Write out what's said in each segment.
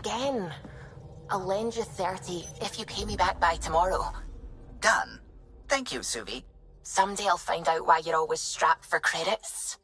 again. I'll lend you 30 if you pay me back by tomorrow. Done. Thank you, Suvi. Someday I'll find out why you're always strapped for credits.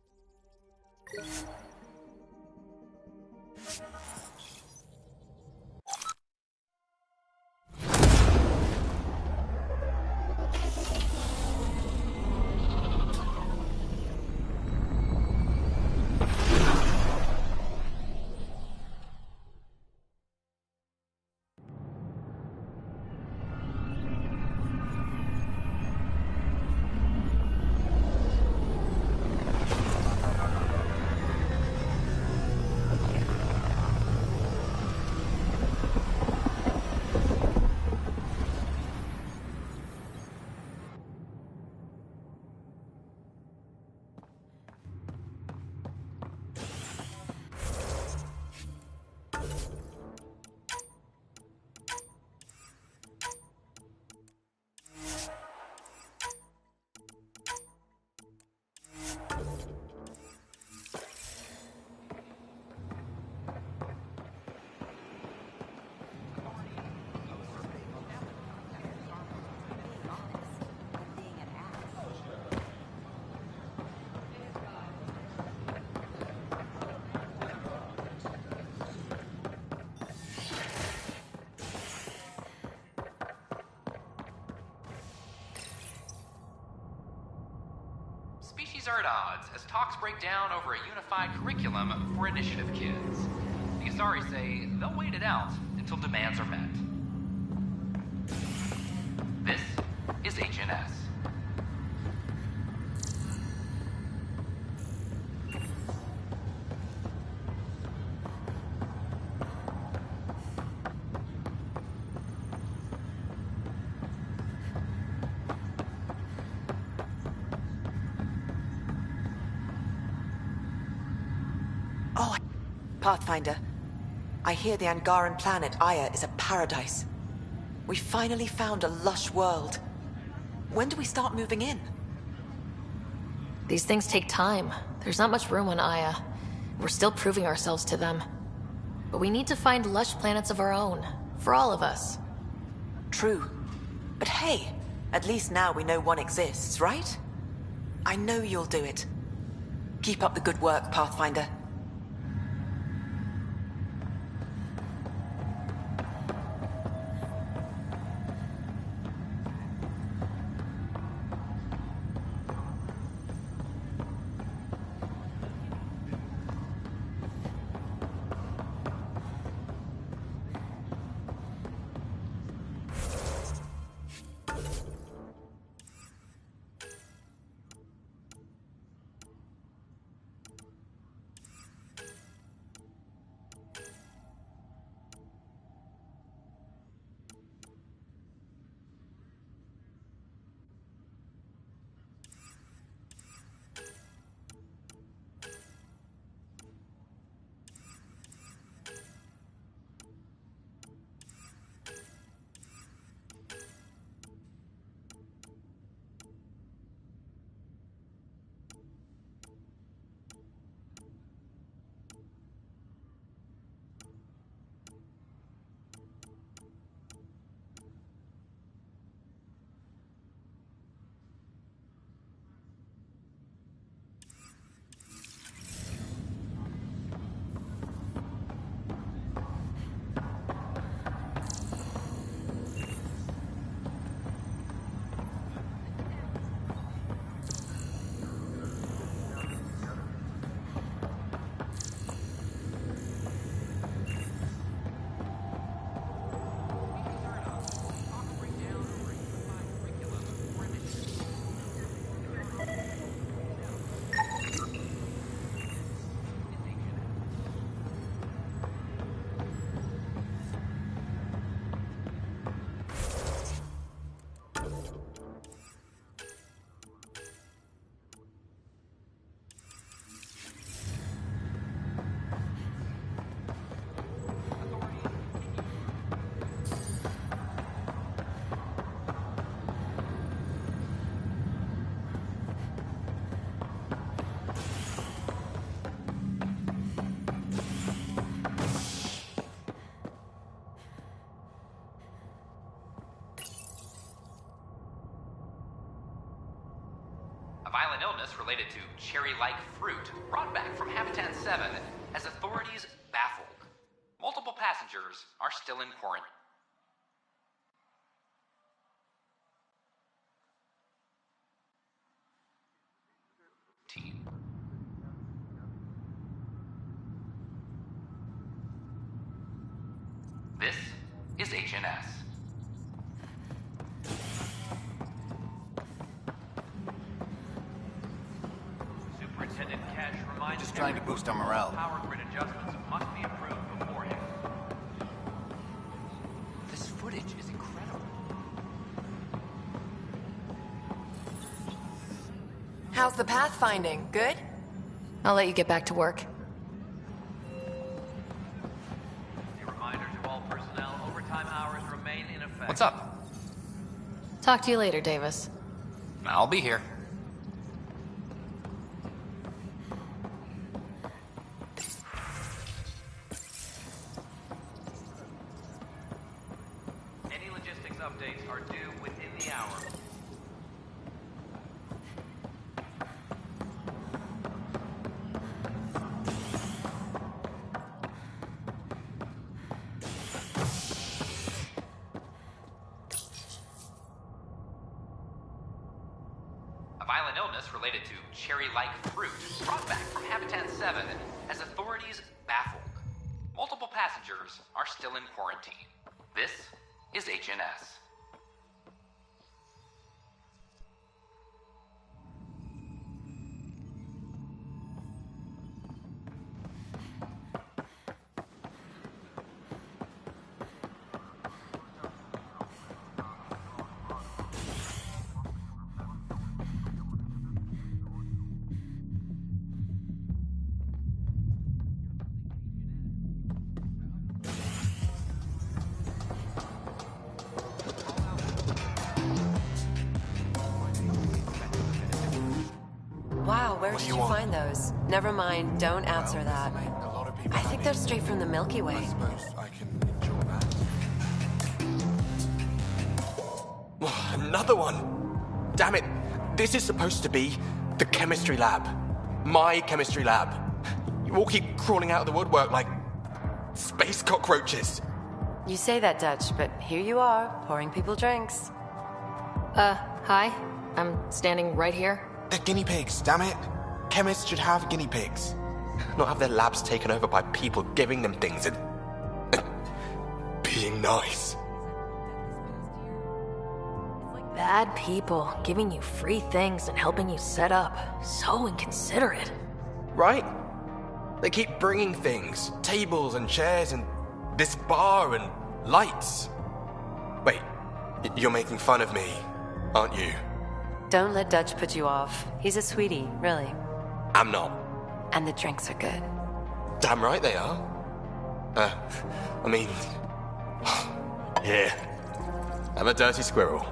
Species are at odds as talks break down over a unified curriculum for initiative kids. The Asari say they'll wait it out until demands are met. This is HNS. Pathfinder, I hear the Angaran planet Aya is a paradise. We finally found a lush world. When do we start moving in? These things take time. There's not much room on Aya. We're still proving ourselves to them. But we need to find lush planets of our own, for all of us. True. But hey, at least now we know one exists, right? I know you'll do it. Keep up the good work, Pathfinder. violent illness related to cherry-like fruit brought back from Habitat 7 has authorities baffled. Multiple passengers are still in quarantine. This is HNS. Superintendent Cash reminds Just trying to boost our morale. Power grid adjustments must be approved beforehand. This footage is incredible. How's the pathfinding? Good? I'll let you get back to work. A reminder to all personnel, overtime hours remain in effect. What's up? Talk to you later, Davis. I'll be here. Any logistics updates are due within the hour. A violent illness related to cherry-like fruit brought back from Habitat 7 has authorities baffled. Multiple passengers are still in quarantine. This is HNS. Wow, where What do did you you want? find those? Never mind, don't answer that. A lot of people I think they're straight from the Milky I Way. suppose I can enjoy that. Another one! Damn it! This is supposed to be the chemistry lab. My chemistry lab. You all keep crawling out of the woodwork like space cockroaches. You say that, Dutch, but here you are, pouring people drinks. Hi. I'm standing right here. They're guinea pigs, damn it. Chemists should have guinea pigs. Not have their labs taken over by people giving them things and being nice. Bad people giving you free things and helping you set up. So inconsiderate. Right? They keep bringing things. Tables and chairs and this bar and lights. Wait, you're making fun of me, aren't you? Don't let Dutch put you off. He's a sweetie, really. I'm not. And the drinks are good. Damn right they are. I mean... Here. Have a dirty squirrel.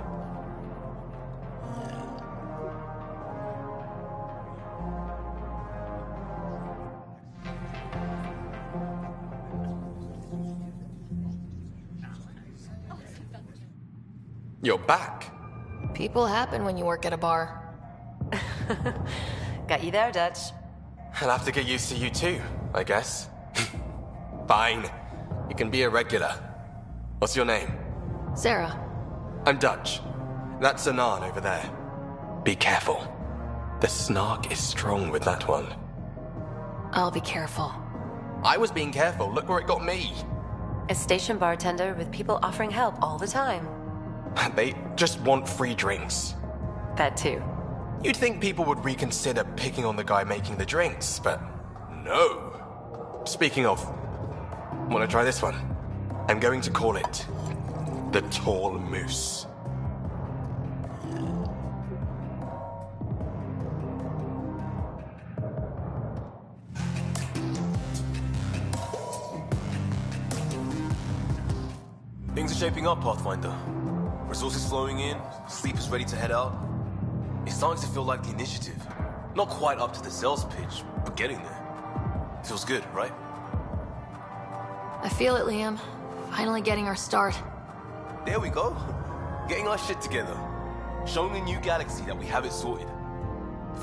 You're back. People happen when you work at a bar. Got you there, Dutch. I'll have to get used to you too, I guess. Fine. You can be a regular. What's your name? Sarah. I'm Dutch. That's Anan over there. Be careful. The snark is strong with that one. I'll be careful. I was being careful. Look where it got me. A station bartender with people offering help all the time. They just want free drinks. That too. You'd think people would reconsider picking on the guy making the drinks, but no. Speaking of, wanna try this one? I'm going to call it the Tall Moose. Things are shaping up, Pathfinder. Resources flowing in, Sleep is ready to head out. It's starting to feel like the initiative. Not quite up to the sales pitch, but getting there. Feels good, right? I feel it, Liam. Finally getting our start. There we go. Getting our shit together. Showing the new galaxy that we have it sorted.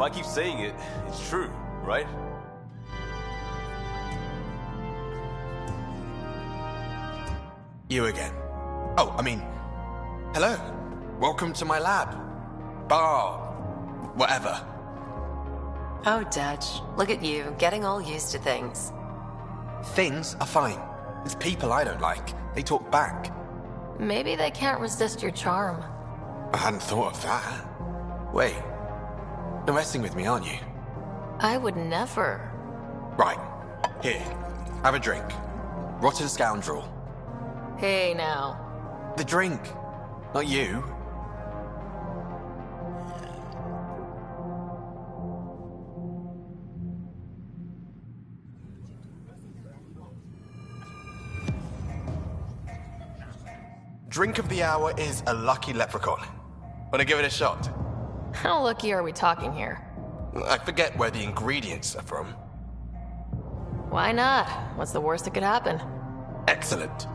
If I keep saying it, it's true, right? You again. Oh, I mean, hello. Welcome to my lab. Bar. Whatever. Oh, Dutch, look at you, getting all used to things. Things are fine. It's people I don't like. They talk back. Maybe they can't resist your charm. I hadn't thought of that. Wait. You're messing with me, aren't you? I would never. Right. Here. Have a drink. Rotten scoundrel. Hey, now. The drink. Not you. Drink of the hour is a lucky leprechaun. Wanna give it a shot? How lucky are we talking here? I forget where the ingredients are from. Why not? What's the worst that could happen? Excellent.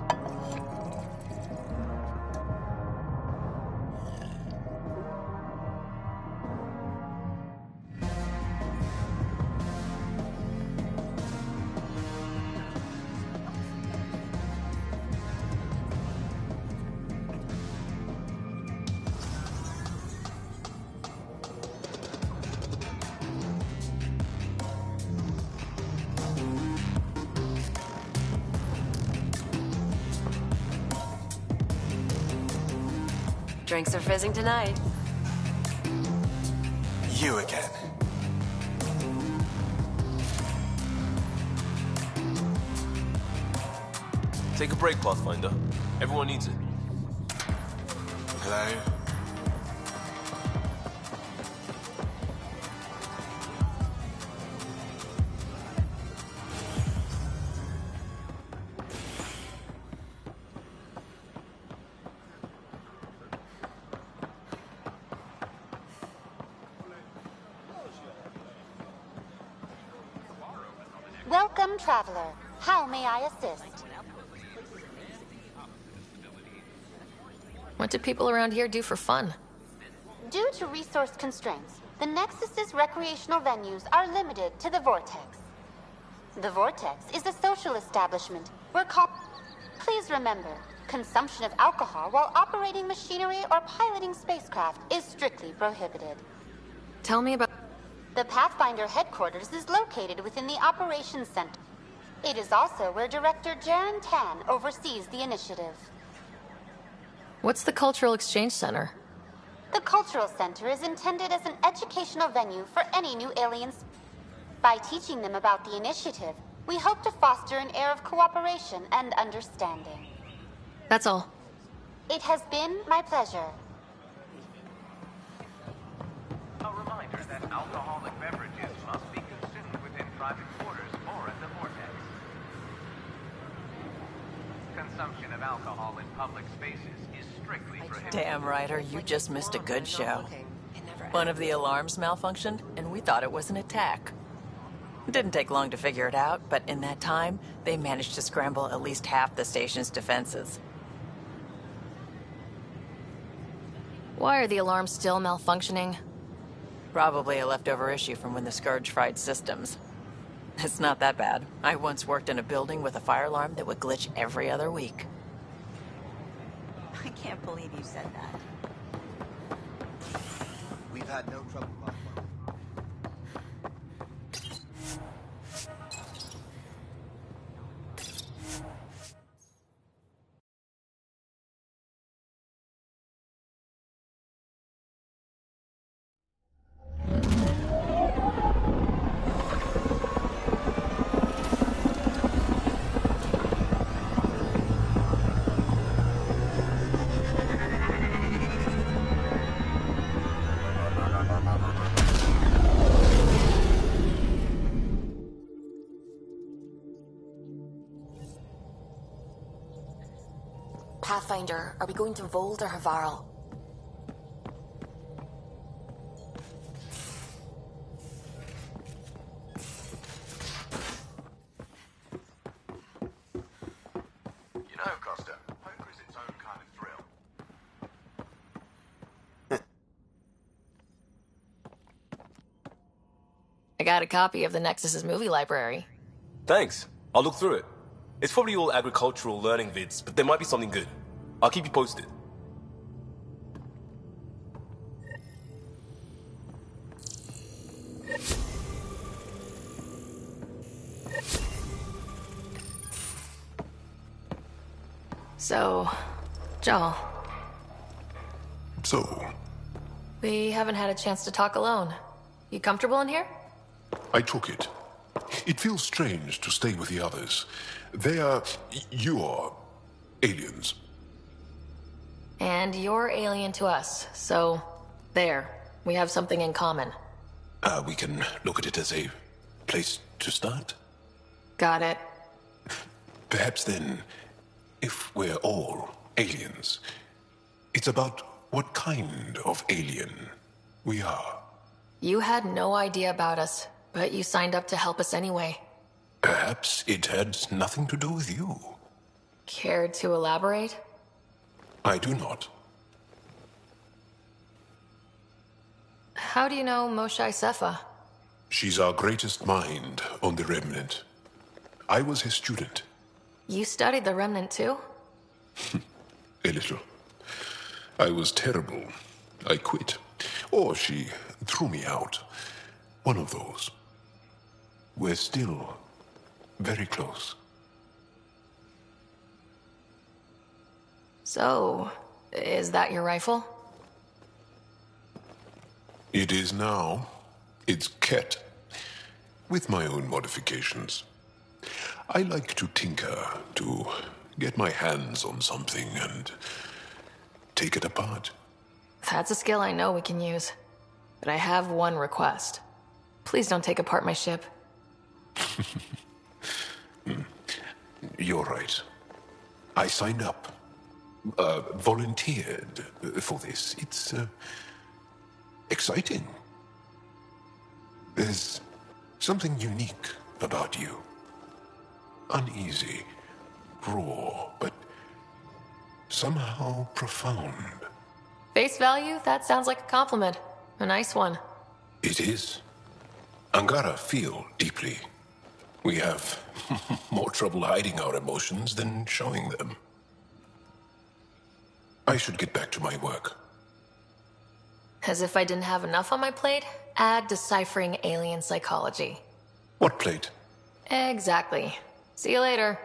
Drinks are fizzing tonight. You again. Take a break, Pathfinder. Everyone needs it. Hello? Welcome, traveler. How may I assist? What do people around here do for fun? Due to resource constraints, the Nexus's recreational venues are limited to the Vortex. The Vortex is a social establishment where Please remember, consumption of alcohol while operating machinery or piloting spacecraft is strictly prohibited. Tell me about... The Pathfinder headquarters is located within the Operations Center. It is also where Director Jaren Tan oversees the initiative. What's the Cultural Exchange Center? The Cultural Center is intended as an educational venue for any new aliens. By teaching them about the initiative, we hope to foster an air of cooperation and understanding. That's all. It has been my pleasure. A reminder that alcoholic beverages must be consumed within private quarters or at the vortex. Consumption of alcohol in public spaces is strictly prohibited. Damn, Ryder, you just missed a good show. One of the alarms malfunctioned, and we thought it was an attack. It didn't take long to figure it out, but in that time, they managed to scramble at least half the station's defenses. Why are the alarms still malfunctioning? Probably a leftover issue from when the Scourge fried systems. It's not that bad. I once worked in a building with a fire alarm that would glitch every other week. I can't believe you said that. We've had no trouble. Pathfinder, are we going to Vold or Havarl? You know, Costa, poker is its own kind of thrill. got a copy of the Nexus's movie library. Thanks. I'll look through it. It's probably all agricultural learning vids, but there might be something good. I'll keep you posted. So, Joel. So, We haven't had a chance to talk alone. You comfortable in here? I took it. It feels strange to stay with the others. They are... you are... aliens. And you're alien to us, so... there. We have something in common. We can look at it as a place to start. Got it. Perhaps then, if we're all aliens, it's about what kind of alien we are. You had no idea about us, but you signed up to help us anyway. Perhaps it had nothing to do with you. Care to elaborate? I do not. How do you know Moshae Sefa? She's our greatest mind on the Remnant. I was his student. You studied the Remnant too? A little. I was terrible. I quit. Or she threw me out. One of those. We're still very close. So, is that your rifle? It is now. It's Ket. With my own modifications. I like to tinker, to get my hands on something and take it apart. That's a skill I know we can use. But I have one request. Please don't take apart my ship. You're right. I signed up. Volunteered for this. It's exciting. There's something unique about you. Uneasy, raw, but somehow profound. Face value? That sounds like a compliment. A nice one. It is. Angara feel deeply. We have more trouble hiding our emotions than showing them. I should get back to my work. As if I didn't have enough on my plate, add deciphering alien psychology. What plate? Exactly. See you later.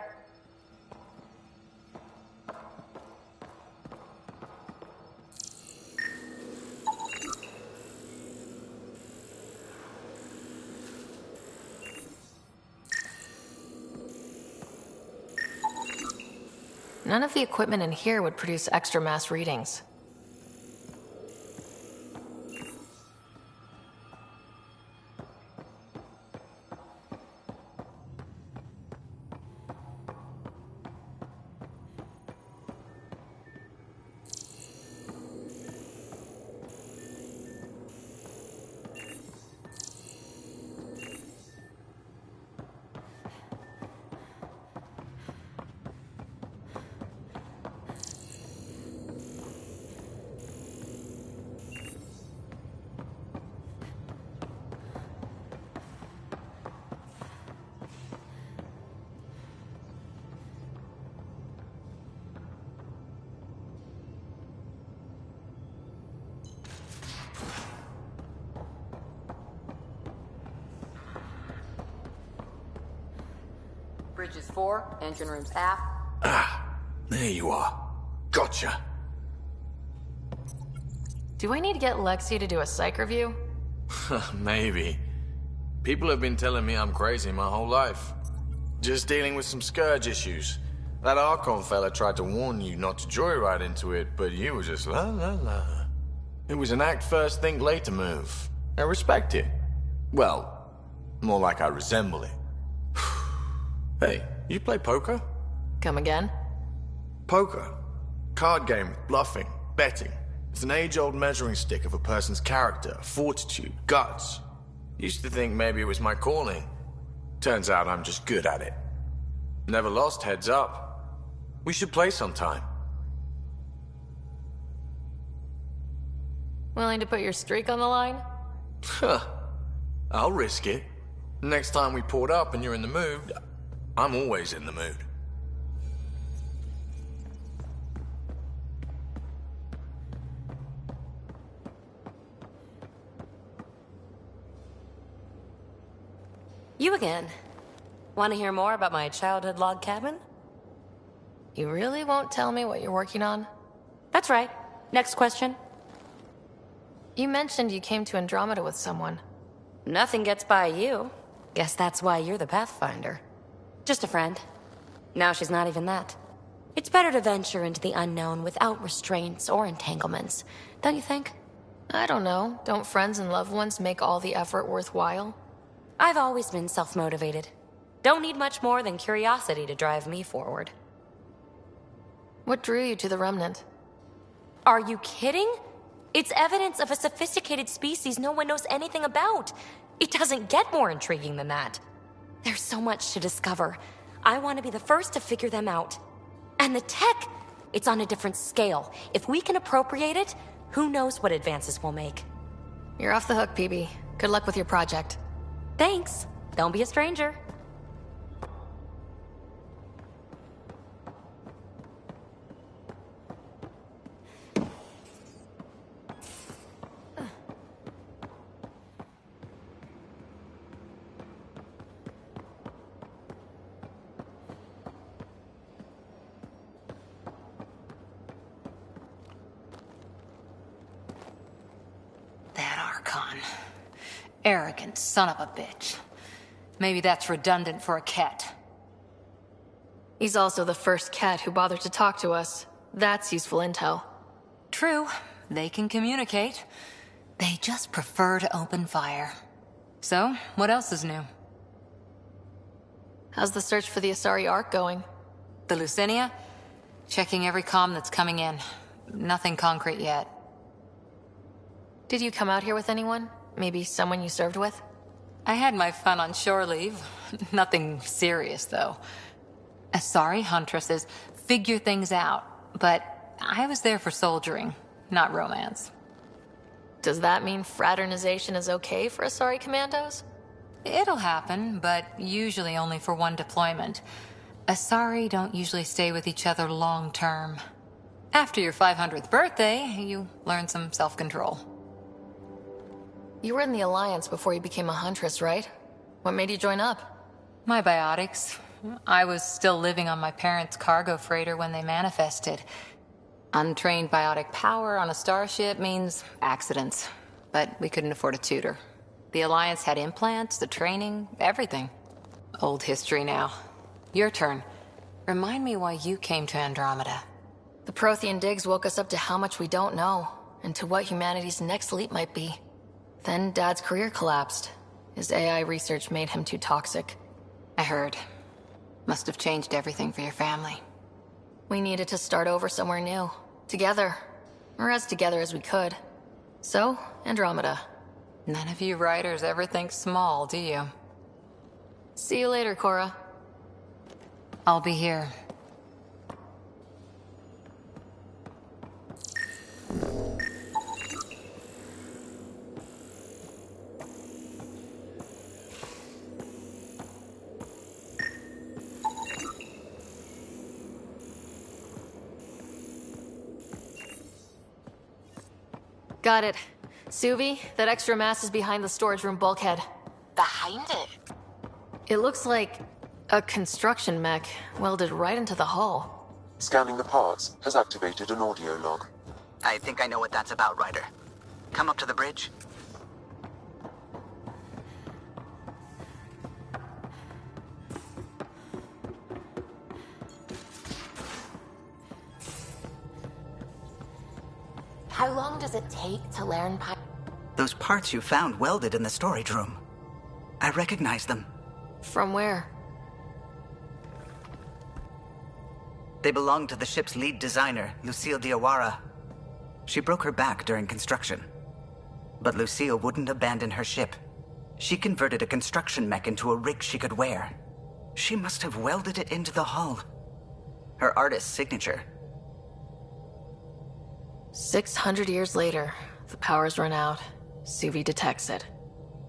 None of the equipment in here would produce extra mass readings. Bridges 4, engine rooms aft. There you are. Gotcha. Do I need to get Lexi to do a psych review? Maybe. People have been telling me I'm crazy my whole life. Just dealing with some scourge issues. That Archon fella tried to warn you not to joyride into it, but you were just la la la. It was an act first, think later move. I respect it. Well, more like I resemble it. Hey, you play poker? Come again? Poker. Card game with bluffing, betting. It's an age-old measuring stick of a person's character, fortitude, guts. Used to think maybe it was my calling. Turns out I'm just good at it. Never lost, heads up. We should play sometime. Willing to put your streak on the line? Huh. I'll risk it. Next time we port up and you're in the mood, I'm always in the mood. You again. Want to hear more about my childhood log cabin? You really won't tell me what you're working on? That's right. Next question. You mentioned you came to Andromeda with someone. Nothing gets by you. Guess that's why you're the Pathfinder. Just a friend. Now she's not even that. It's better to venture into the unknown without restraints or entanglements, don't you think? I don't know. Don't friends and loved ones make all the effort worthwhile? I've always been self-motivated. Don't need much more than curiosity to drive me forward. What drew you to the Remnant? Are you kidding? It's evidence of a sophisticated species no one knows anything about. It doesn't get more intriguing than that. There's so much to discover. I want to be the first to figure them out. And the tech, it's on a different scale. If we can appropriate it, who knows what advances we'll make. You're off the hook, PB. Good luck with your project. Thanks. Don't be a stranger. Arrogant son of a bitch. Maybe that's redundant for a cat. He's also the first cat who bothered to talk to us. That's useful intel. True. They can communicate. They just prefer to open fire. So, what else is new? How's the search for the Asari Ark going? The Lucinia? Checking every comm that's coming in. Nothing concrete yet. Did you come out here with anyone? Maybe someone you served with? I had my fun on shore leave. Nothing serious, though. Asari huntresses figure things out, but I was there for soldiering, not romance. Does that mean fraternization is okay for Asari commandos? It'll happen, but usually only for one deployment. Asari don't usually stay with each other long term. After your 500th birthday, you learn some self-control. You were in the Alliance before you became a huntress, right? What made you join up? My biotics. I was still living on my parents' cargo freighter when they manifested. Untrained biotic power on a starship means accidents. But we couldn't afford a tutor. The Alliance had implants, the training, everything. Old history now. Your turn. Remind me why you came to Andromeda. The Prothean digs woke us up to how much we don't know, and to what humanity's next leap might be. Then Dad's career collapsed. His AI research made him too toxic. I heard. Must have changed everything for your family. We needed to start over somewhere new. Together. Or as together as we could. So, Andromeda. None of you writers ever think small, do you? See you later, Cora. I'll be here. Got it. Suvi, that extra mass is behind the storage room bulkhead. Behind it? It looks like a construction mech welded right into the hull. Scanning the parts has activated an audio log. I think I know what that's about, Ryder. Come up to the bridge. How long does it take to learn Those parts you found welded in the storage room. I recognize them. From where? They belong to the ship's lead designer, Lucille Diawara. She broke her back during construction. But Lucille wouldn't abandon her ship. She converted a construction mech into a rig she could wear. She must have welded it into the hull. Her artist's signature. 600 years later, the power's run out. Suvi detects it.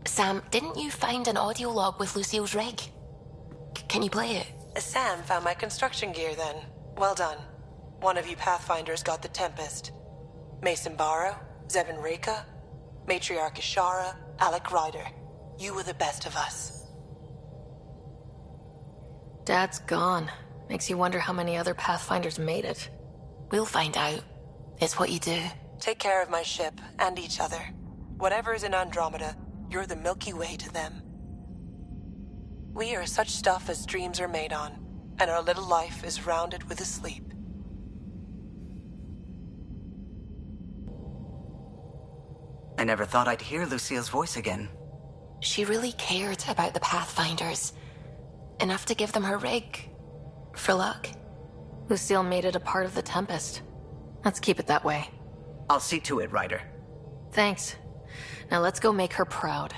Sam, didn't you find an audio log with Lucille's rig? Can you play it? Sam found my construction gear then. Well done. One of you Pathfinders got the Tempest. Mason Barrow, Zevin Reka, Matriarch Ishara, Alec Ryder. You were the best of us. Dad's gone. Makes you wonder how many other Pathfinders made it. We'll find out. It's what you do. Take care of my ship and each other. Whatever is in Andromeda, you're the Milky Way to them. We are such stuff as dreams are made on, and our little life is rounded with a sleep. I never thought I'd hear Lucille's voice again. She really cared about the Pathfinders. Enough to give them her rig. For luck. Lucille made it a part of the Tempest. Let's keep it that way. I'll see to it, Ryder. Thanks. Now let's go make her proud.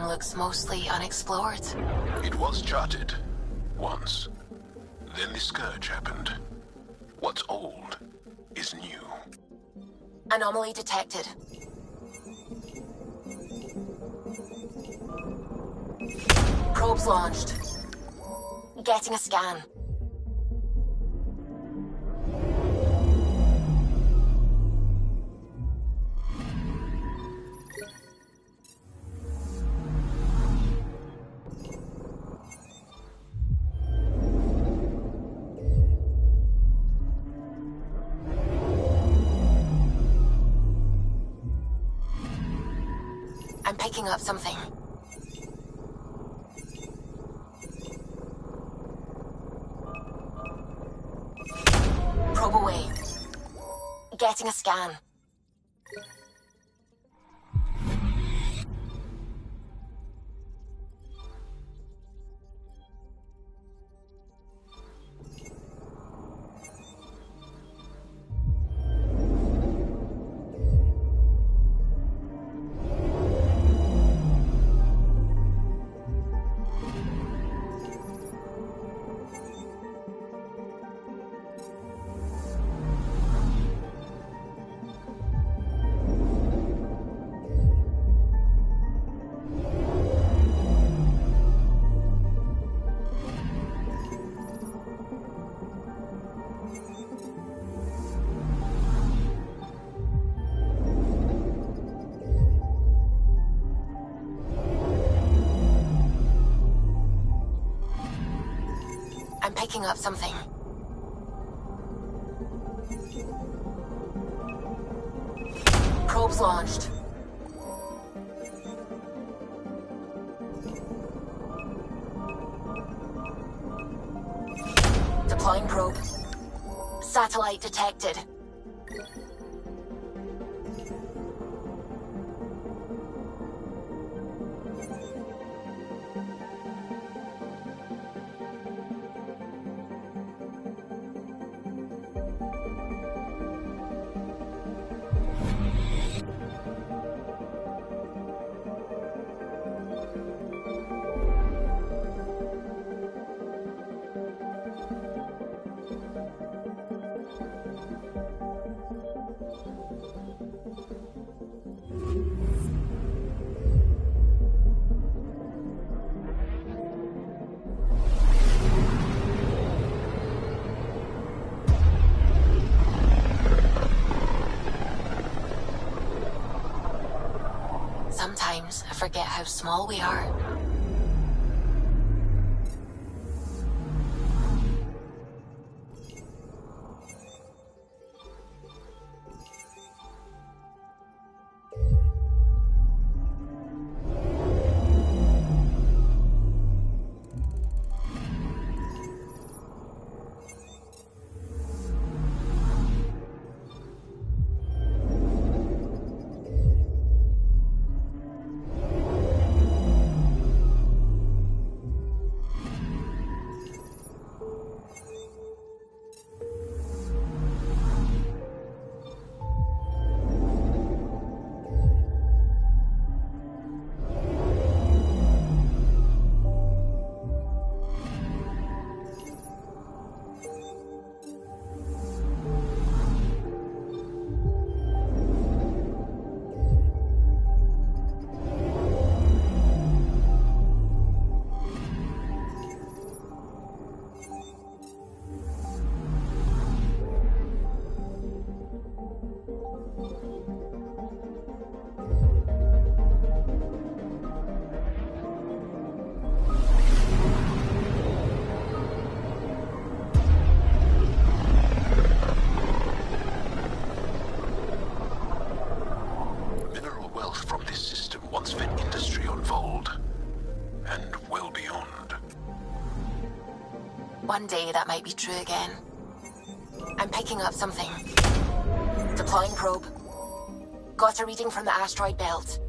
Looks mostly unexplored. It was charted. Once. Then the Scourge happened. What's old is new. Anomaly detected. Probes launched. Getting a scan. I'm picking up something. Probe away. Getting a scan. I'm picking up something. Probes launched. Deploying probe. Satellite detected. Sometimes I forget how small we are. one day that might be true again. I'm picking up something. Deploying probe. Got a reading from the asteroid belt.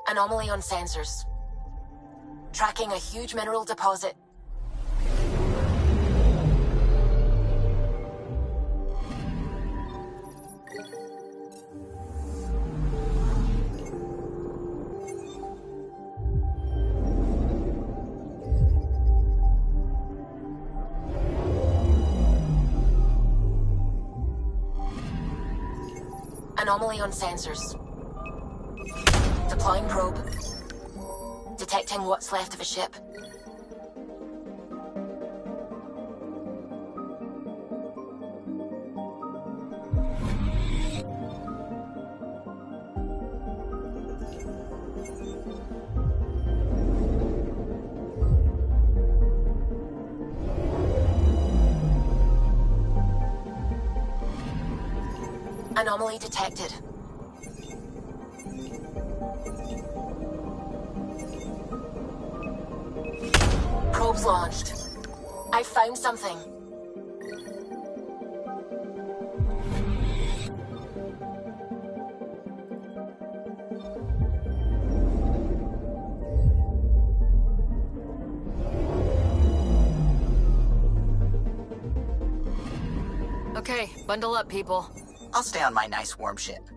Anomaly on sensors. Tracking a huge mineral deposit. Anomaly on sensors. Deploying probe. Detecting what's left of a ship. Anomaly detected. Probes launched. I found something. Okay, bundle up, people. I'll stay on my nice warm ship.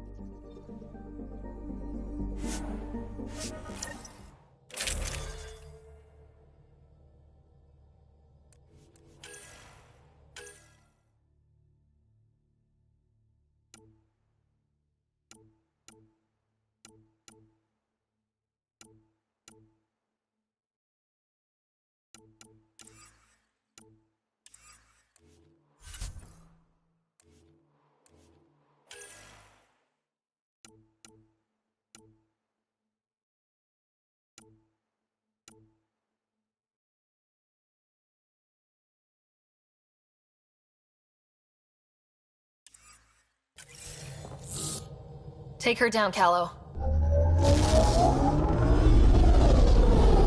Take her down, Callow.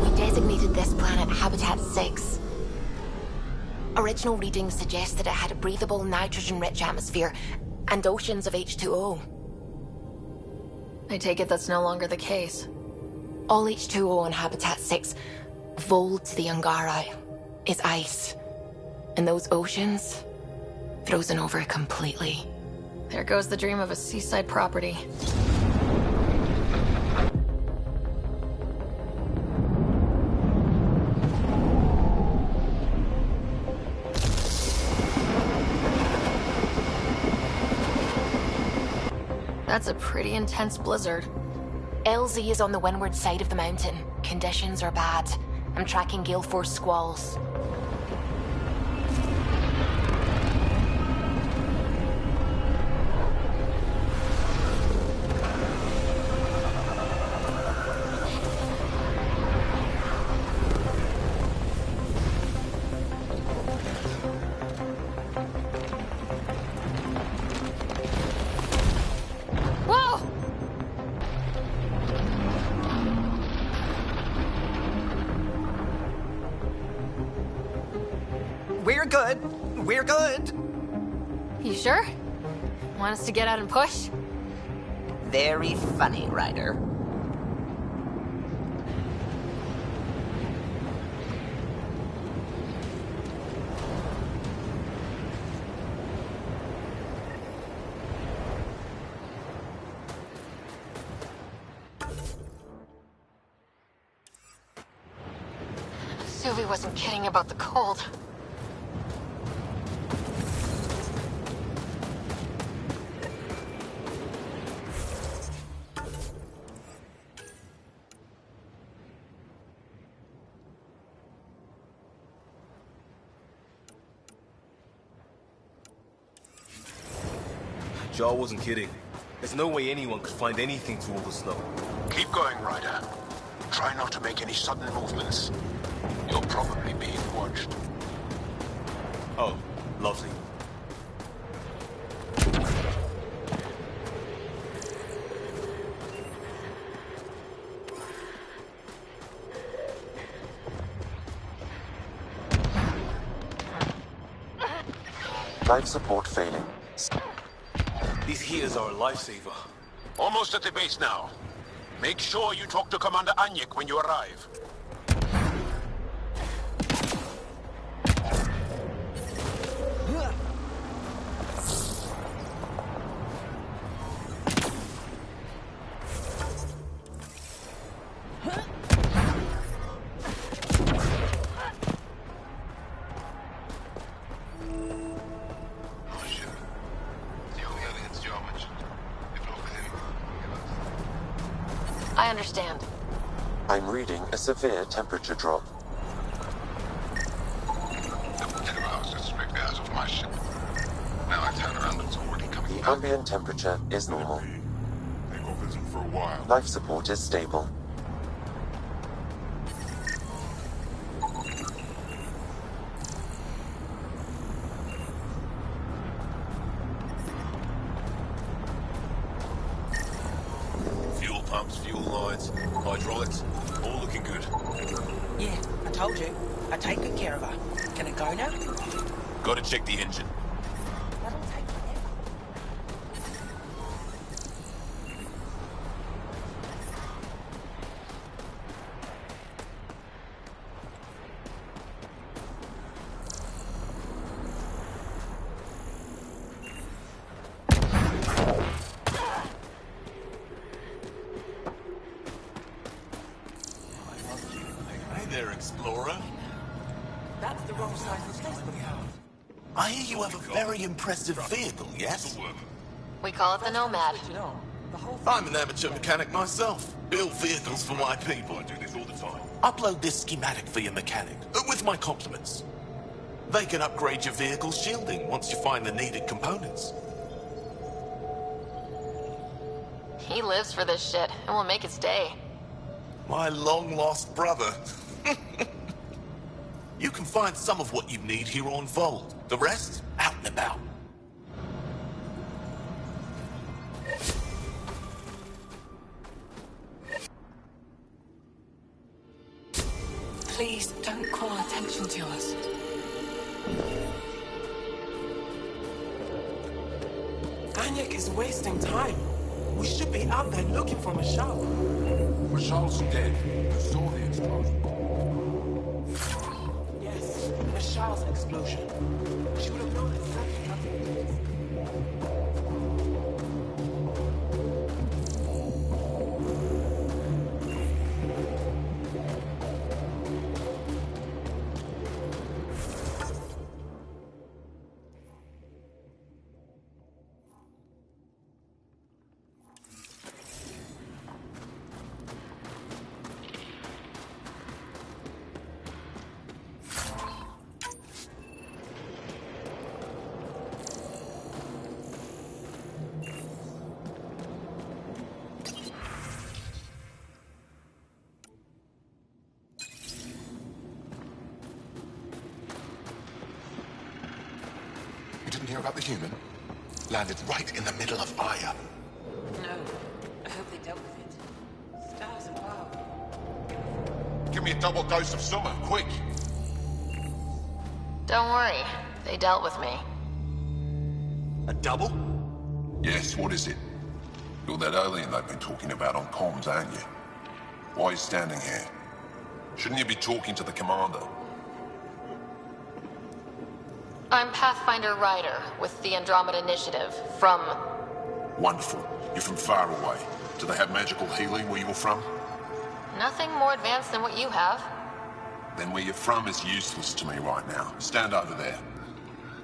We designated this planet Habitat 6. Original readings suggest that it had a breathable, nitrogen-rich atmosphere and oceans of H2O. I take it that's no longer the case. All H2O on Habitat 6, vold to the Angara, is ice. And those oceans, frozen over completely. There goes the dream of a seaside property. That's a pretty intense blizzard. LZ is on the windward side of the mountain. Conditions are bad. I'm tracking gale force squalls. We're good. We're good. You sure? Want us to get out and push? Very funny, Ryder. Suvi wasn't kidding about the cold. Jar wasn't kidding. There's no way anyone could find anything through all the snow. Keep going, Ryder. Try not to make any sudden movements. You're probably being watched. Oh, lovely. Life support failing. These heaters are a lifesaver. Almost at the base now. Make sure you talk to Commander Anyik when you arrive. I understand. I'm reading a severe temperature drop. The ambient temperature is normal. Life support is stable. Fuel pumps, fuel lines, hydraulics, all looking good. Yeah, I told you. I take good care of her. Can it go now? Gotta check the engine. That'll take forever. Hey there, Explorer. That's the wrong size of space we have. I hear you have a very impressive vehicle, yes? We call it the Nomad. I'm an amateur mechanic myself. Build vehicles for my people. I do this all the time. Upload this schematic for your mechanic, with my compliments. They can upgrade your vehicle's shielding once you find the needed components. He lives for this shit, and will make it stay. My long-lost brother. You can find some of what you need here on Vold. The rest, out and about. Please don't call attention to us. Anyik is wasting time. We should be out there looking for Michelle. Michelle's dead. You saw the explosion. Yes, Michelle's explosion. She would have known exactly how to do this. hear about the human? Landed right in the middle of Aya. No. I hope they dealt with it. Stars above. Give me a double dose of summer, quick! Don't worry. They dealt with me. A double? Yes, what is it? You're that alien they've been talking about on comms, aren't you? Why are you standing here? Shouldn't you be talking to the commander? I'm Pathfinder Ryder with the Andromeda Initiative from... Wonderful. You're from far away. Do they have magical healing where you're from? Nothing more advanced than what you have. Then where you're from is useless to me right now. Stand over there.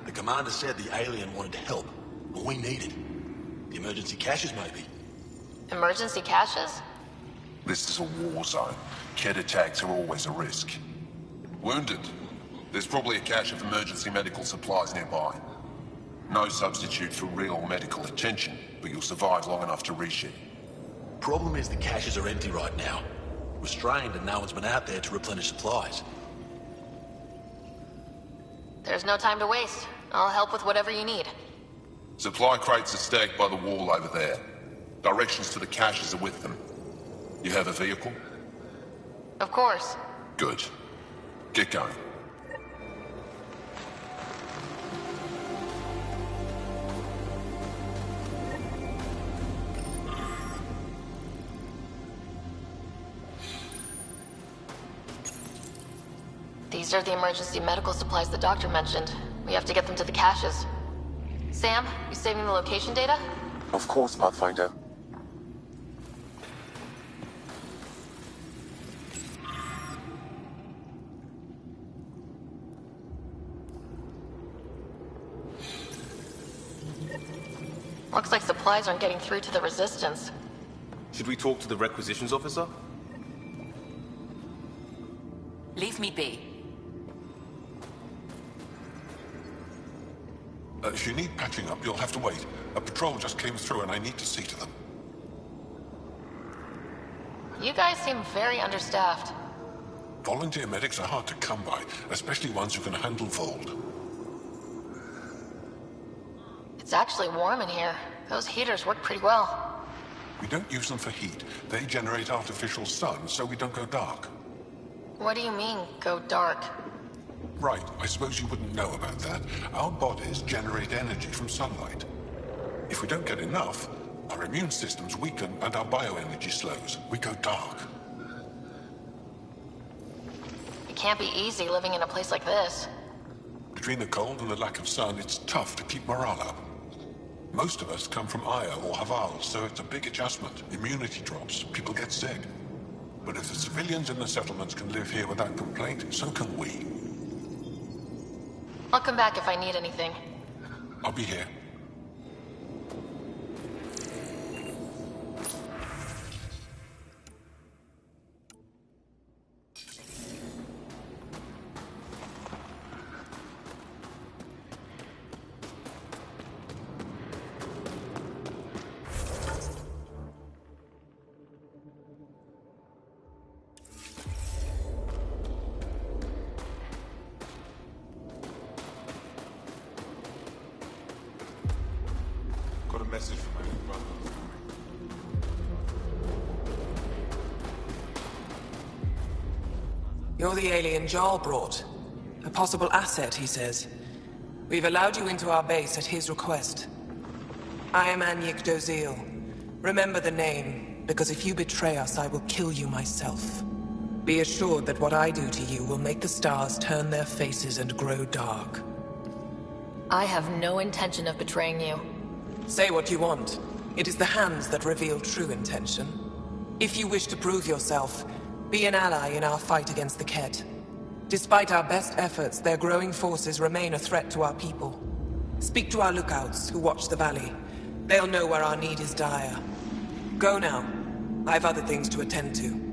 The commander said the alien wanted to help. What we needed. The emergency caches, maybe. Emergency caches? This is a war zone. Kett attacks are always a risk. Wounded? There's probably a cache of emergency medical supplies nearby. No substitute for real medical attention, but you'll survive long enough to reship. Problem is the caches are empty right now. Restrained and no one's been out there to replenish supplies. There's no time to waste. I'll help with whatever you need. Supply crates are stacked by the wall over there. Directions to the caches are with them. You have a vehicle? Of course. Good. Get going. These are the emergency medical supplies the doctor mentioned. We have to get them to the caches. Sam, you saving the location data? Of course, Pathfinder. Looks like supplies aren't getting through to the Resistance. Should we talk to the requisitions officer? Leave me be. If you need patching up, you'll have to wait. A patrol just came through and I need to see to them. You guys seem very understaffed. Volunteer medics are hard to come by, especially ones who can handle Vold. It's actually warm in here. Those heaters work pretty well. We don't use them for heat. They generate artificial sun, so we don't go dark. What do you mean, go dark? Right, I suppose you wouldn't know about that. Our bodies generate energy from sunlight. If we don't get enough, our immune systems weaken and our bioenergy slows. We go dark. It can't be easy living in a place like this. Between the cold and the lack of sun, it's tough to keep morale up. Most of us come from Aya or Haval, so it's a big adjustment. Immunity drops, people get sick. But if the civilians in the settlements can live here without complaint, so can we. I'll come back if I need anything. I'll be here. Got a message from my new brother. You're the alien Jarl brought. A possible asset, he says. We've allowed you into our base at his request. I am Anyik Dozil. Remember the name, because if you betray us, I will kill you myself. Be assured that what I do to you will make the stars turn their faces and grow dark. I have no intention of betraying you. Say what you want. It is the hands that reveal true intention. If you wish to prove yourself, be an ally in our fight against the Kett. Despite our best efforts, their growing forces remain a threat to our people. Speak to our lookouts, who watch the valley. They'll know where our need is dire. Go now. I have other things to attend to.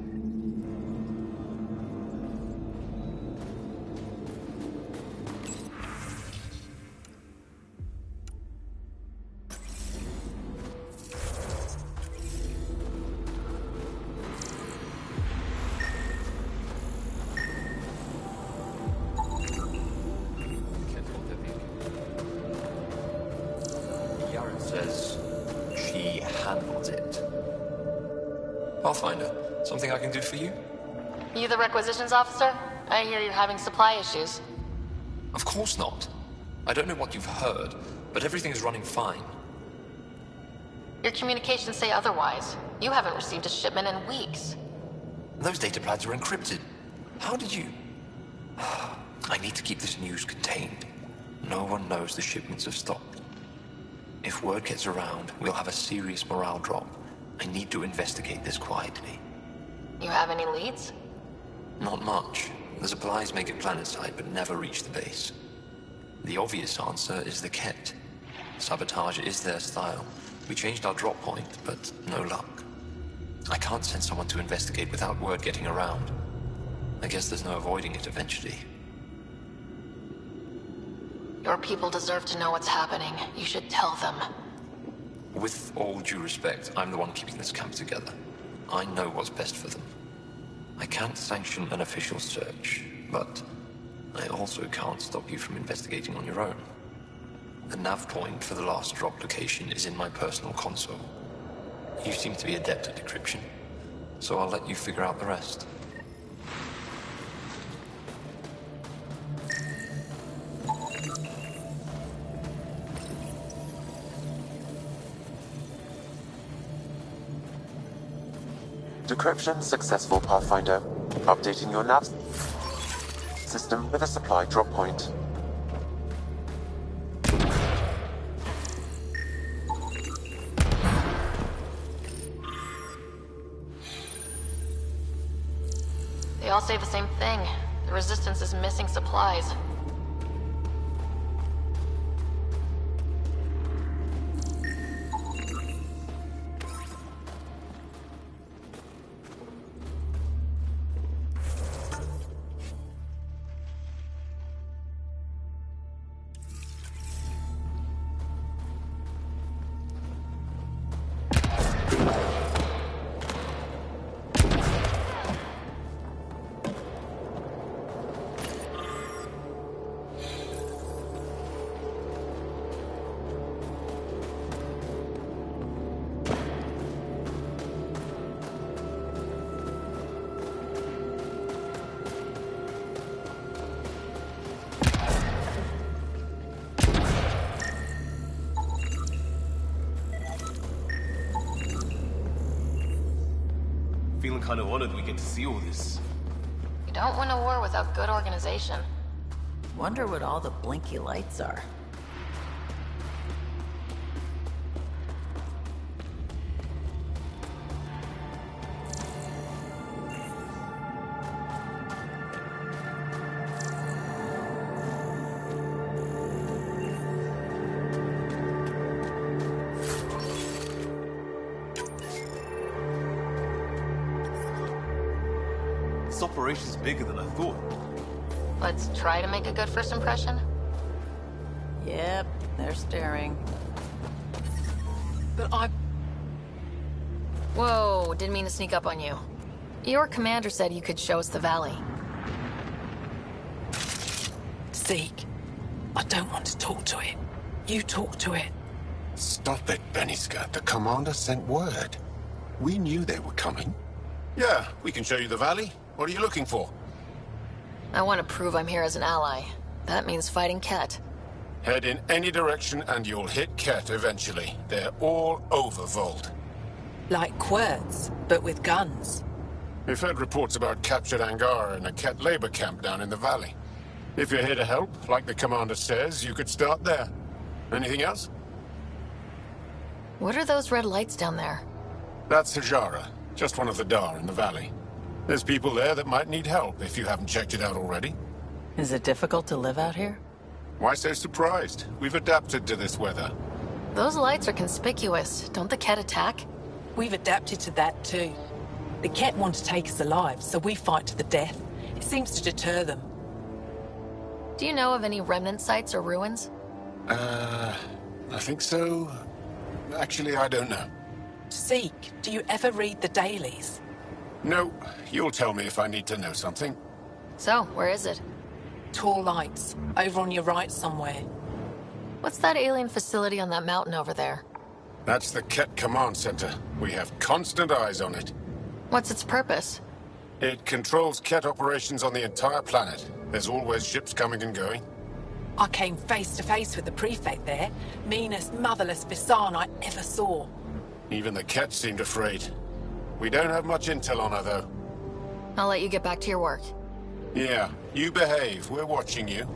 handled it. Pathfinder, something I can do for you? You the requisitions officer? I hear you're having supply issues. Of course not. I don't know what you've heard, but everything is running fine. Your communications say otherwise. You haven't received a shipment in weeks. Those data pads are encrypted. How did you... I need to keep this news contained. No one knows the shipments have stopped. If word gets around, we'll have a serious morale drop. I need to investigate this quietly. You have any leads? Not much. The supplies make it planetside, but never reach the base. The obvious answer is the Ket. Sabotage is their style. We changed our drop point, but no luck. I can't send someone to investigate without word getting around. I guess there's no avoiding it eventually. Your people deserve to know what's happening. You should tell them. With all due respect, I'm the one keeping this camp together. I know what's best for them. I can't sanction an official search, but I also can't stop you from investigating on your own. The nav point for the last drop location is in my personal console. You seem to be adept at decryption, so I'll let you figure out the rest. Decryption successful, Pathfinder. Updating your nav system with a supply drop point. They all say the same thing. The Resistance is missing supplies. Feeling kind of honored we get to see all this. You don't win a war without good organization. Wonder what all the blinky lights are. This operation's bigger than I thought. Let's try to make a good first impression. Yep, they're staring. But Whoa, didn't mean to sneak up on you. Your commander said you could show us the valley. Zeke, I don't want to talk to it. You talk to it. Stop it, Beniska. The commander sent word. We knew they were coming. Yeah, we can show you the valley. What are you looking for? I want to prove I'm here as an ally. That means fighting Ket. Head in any direction and you'll hit Ket eventually. They're all over Vault. Like Quirts, but with guns. We've heard reports about captured Angara in a Ket labor camp down in the valley. If you're here to help, like the commander says, you could start there. Anything else? What are those red lights down there? That's Hajara, just one of the Dar in the valley. There's people there that might need help if you haven't checked it out already. Is it difficult to live out here? Why so surprised? We've adapted to this weather. Those lights are conspicuous. Don't the Ket attack? We've adapted to that too. The Ket want to take us alive, so we fight to the death. It seems to deter them. Do you know of any remnant sites or ruins? I think so. Actually, I don't know. Zeke, do you ever read the dailies? No, you'll tell me if I need to know something. So, where is it? Tall lights, over on your right somewhere. What's that alien facility on that mountain over there? That's the Ket Command Center. We have constant eyes on it. What's its purpose? It controls Ket operations on the entire planet. There's always ships coming and going. I came face to face with the prefect there. Meanest, motherless Visan I ever saw. Even the Ket seemed afraid. We don't have much intel on her, though. I'll let you get back to your work. Yeah, you behave. We're watching you.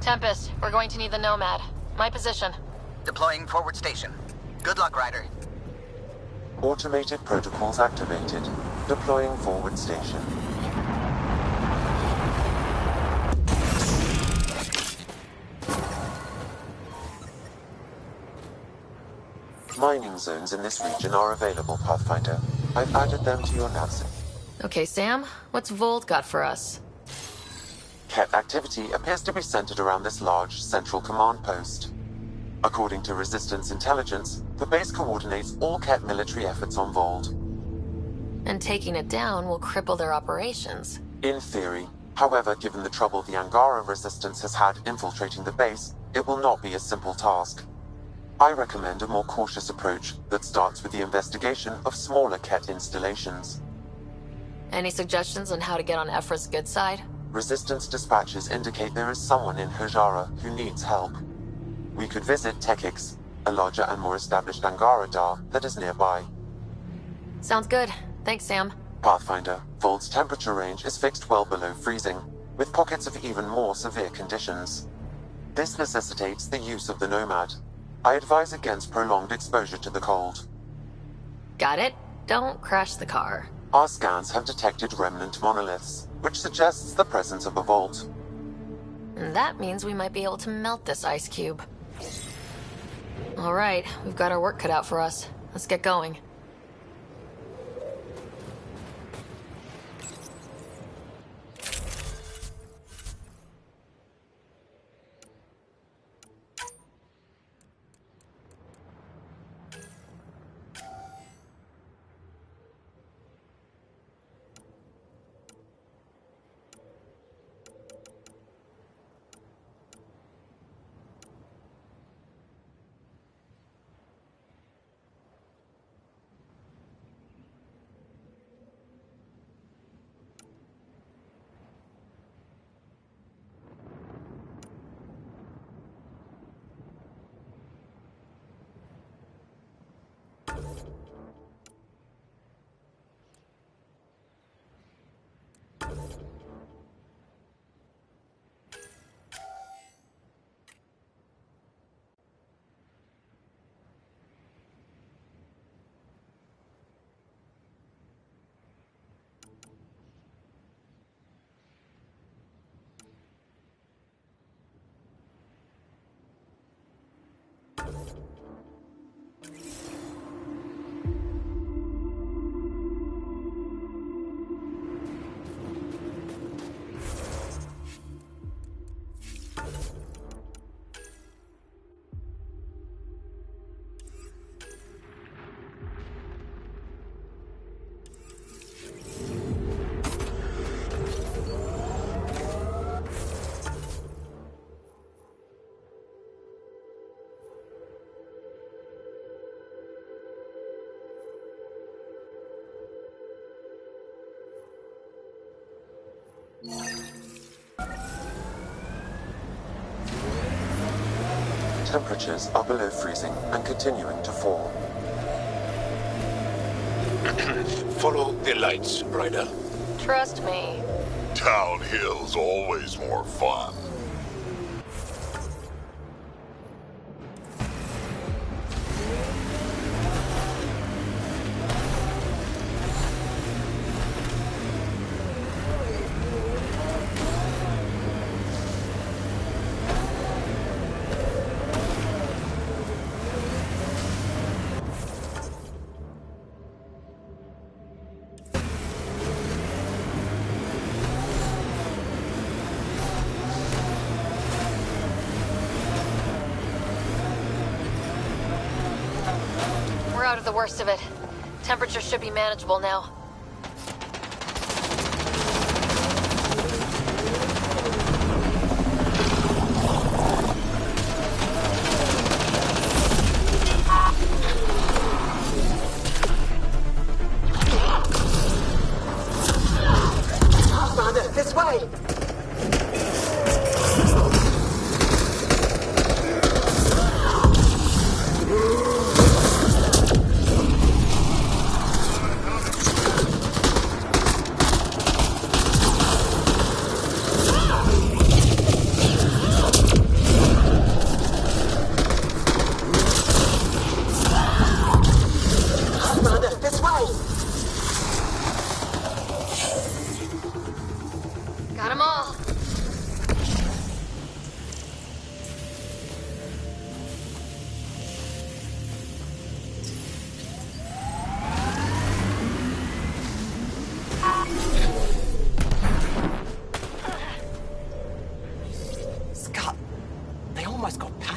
Tempest, we're going to need the Nomad. My position. Deploying forward station. Good luck, Ryder. Automated protocols activated. Deploying forward station. Mining zones in this region are available, Pathfinder. I've added them to your nav. Okay, Sam, what's Volt got for us? Ket activity appears to be centered around this large central command post. According to Resistance intelligence, the base coordinates all Ket military efforts on Vold. And taking it down will cripple their operations. In theory. However, given the trouble the Angara Resistance has had infiltrating the base, it will not be a simple task. I recommend a more cautious approach that starts with the investigation of smaller Ket installations. Any suggestions on how to get on Ephra's good side? Resistance dispatches indicate there is someone in Hajara who needs help. We could visit Tekix, a larger and more established Angara Dar that is nearby. Sounds good. Thanks, Sam. Pathfinder, Vold's temperature range is fixed well below freezing, with pockets of even more severe conditions. This necessitates the use of the Nomad. I advise against prolonged exposure to the cold. Got it. Don't crash the car. Our scans have detected remnant monoliths, which suggests the presence of a vault. And that means we might be able to melt this ice cube. All right, we've got our work cut out for us. Let's get going. Temperatures are below freezing and continuing to fall. Follow the lights, Ryder. Trust me. Downhill's always more fun. We're out of the worst of it. Temperature should be manageable now.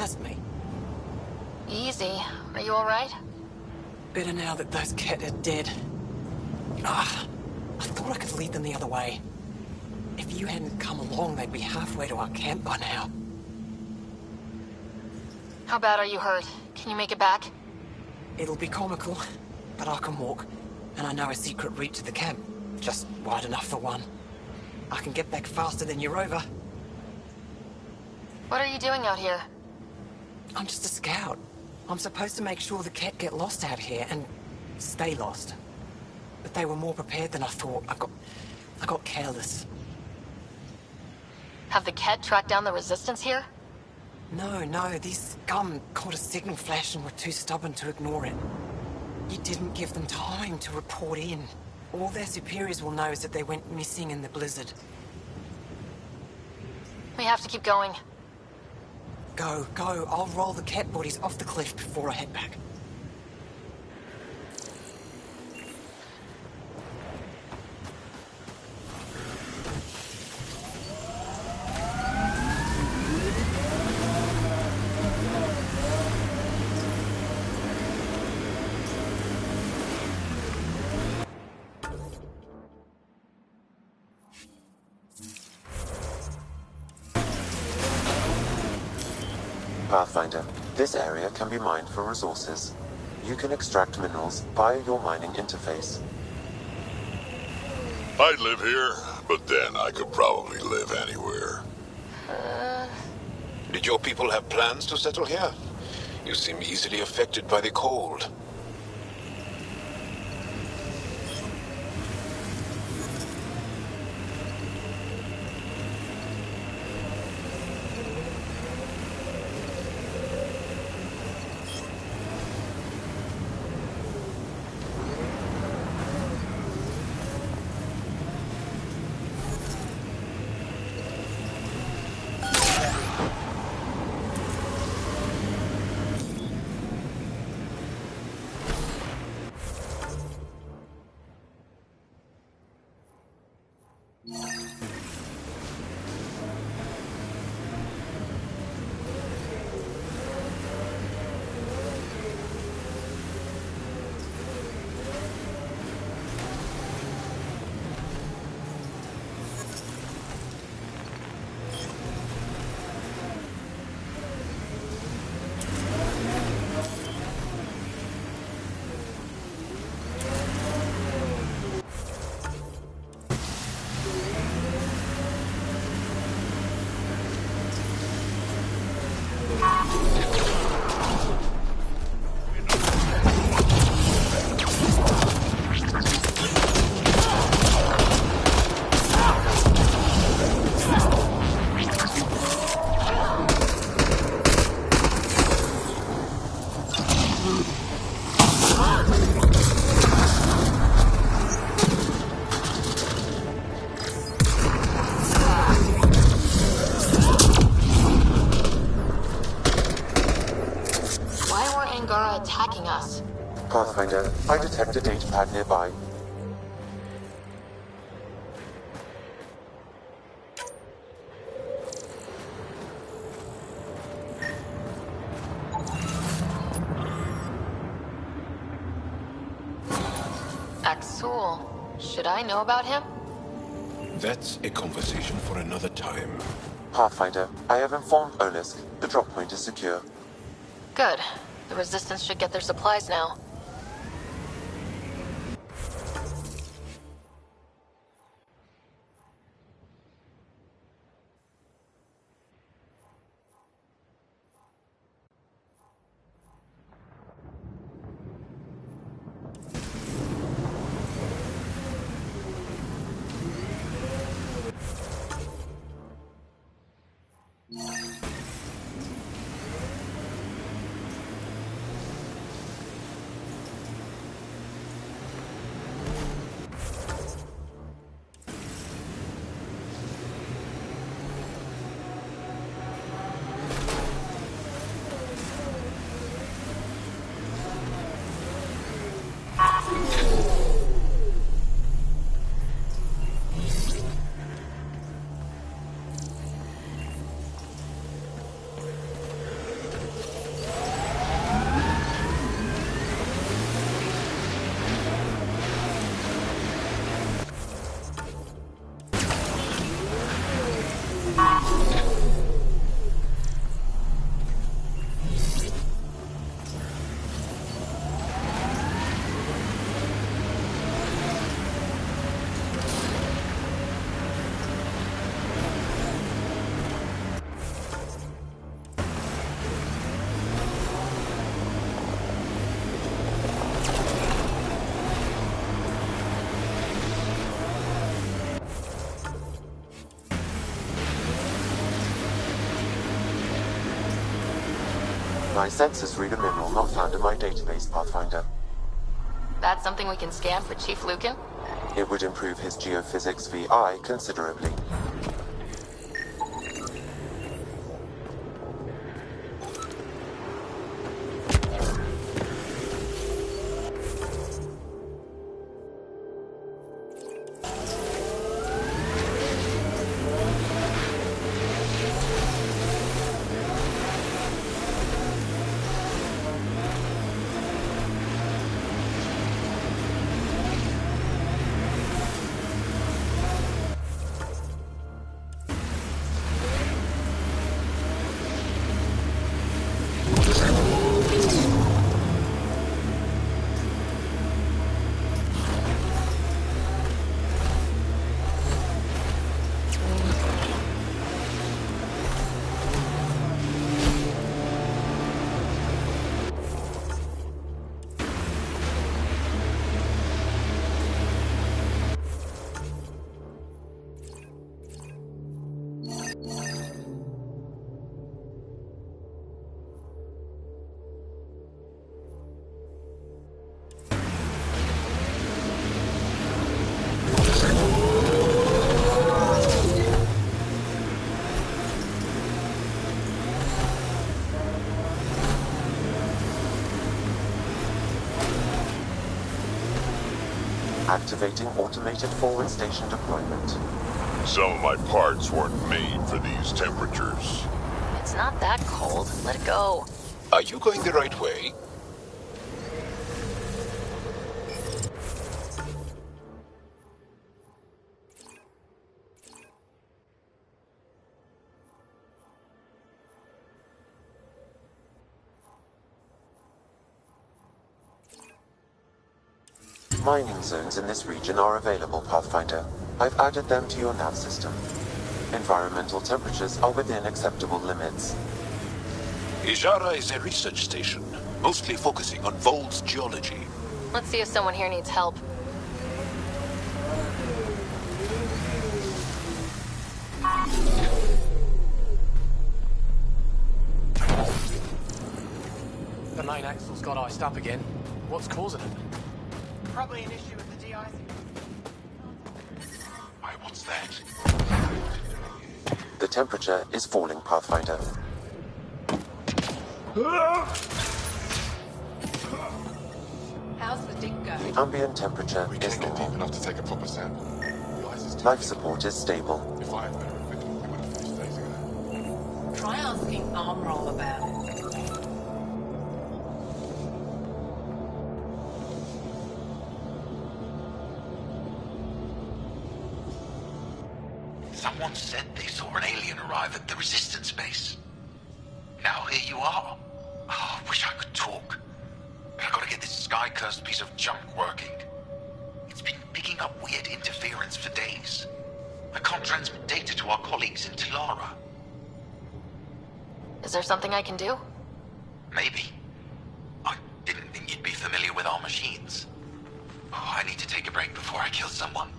past me. Easy. Are you alright? Better now that those Ket are dead. Ah, I thought I could lead them the other way. If you hadn't come along, they'd be halfway to our camp by now. How bad are you hurt? Can you make it back? It'll be comical, but I can walk. And I know a secret route to the camp. Just wide enough for one. I can get back faster than you're over. What are you doing out here? I'm just a scout. I'm supposed to make sure the Ket get lost out here and stay lost. But they were more prepared than I thought. I got careless. Have the Ket tracked down the resistance here? No, these scum caught a signal flash and were too stubborn to ignore it. You didn't give them time to report in. All their superiors will know is that they went missing in the blizzard. We have to keep going. Go. I'll roll the Ket bodies off the cliff before I head back. Pathfinder, this area can be mined for resources. You can extract minerals via your mining interface. I'd live here, but then I could probably live anywhere. Did your people have plans to settle here? You seem easily affected by the cold. Attacking us. Pathfinder, I detect a data pad nearby. Axul. Should I know about him? That's a conversation for another time. Pathfinder, I have informed Olisk. The drop point is secure. Good. The Resistance should get their supplies now. My sensors read a mineral not found in my database, Pathfinder. That's something we can scan for Chief Lucan? It would improve his geophysics VI considerably. Activating automated forward station deployment. Some of my parts weren't made for these temperatures. It's not that cold. Let it go. Are you going the right way? Mining zones in this region are available, Pathfinder. I've added them to your nav system. Environmental temperatures are within acceptable limits. Ijara is a research station, mostly focusing on Vold's geology. Let's see if someone here needs help. The main axle's got iced up again. What's causing it? Probably an issue with the de-icing. Why, what's that? The temperature is falling, Pathfinder. How's the dig going? The ambient temperature We is can't get deep normal. enough to take a proper sample. The ice is too Life thick. support is stable. If I had better equipment, we would have finished days ago. Try asking Armroll about it. Someone said they saw an alien arrive at the Resistance base. Now here you are. Oh, I wish I could talk. But I gotta get this sky-cursed piece of junk working. It's been picking up weird interference for days. I can't transmit data to our colleagues in Tilara. Is there something I can do? Maybe. I didn't think you'd be familiar with our machines. Oh, I need to take a break before I kill someone.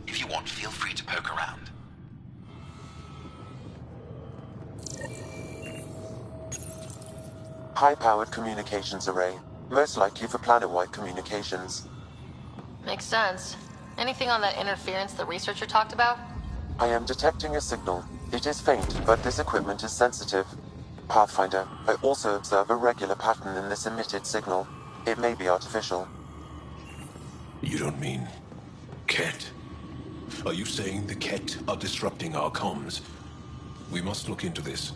If you want, feel free to poke around. High-powered communications array, most likely for planet-wide communications. Makes sense. Anything on that interference the researcher talked about? I am detecting a signal. It is faint, but this equipment is sensitive. Pathfinder, I also observe a regular pattern in this emitted signal. It may be artificial. You don't mean Ket? Are you saying the Ket are disrupting our comms? We must look into this.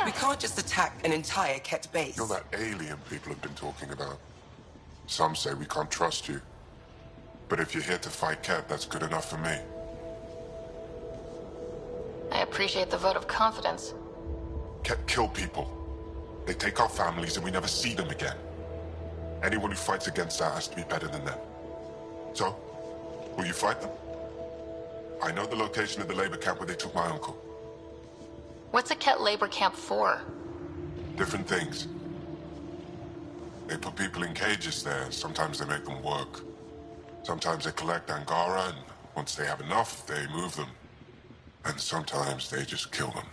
We can't just attack an entire Ket base. You're that alien people have been talking about. Some say we can't trust you. But if you're here to fight Ket, that's good enough for me. I appreciate the vote of confidence. Ket kill people. They take our families and we never see them again. Anyone who fights against that has to be better than them. So, will you fight them? I know the location of the labor camp where they took my uncle. What's a Ket labor camp for? Different things. They put people in cages there, and sometimes they make them work. Sometimes they collect Angara, and Once they have enough, they move them. And sometimes they just kill them.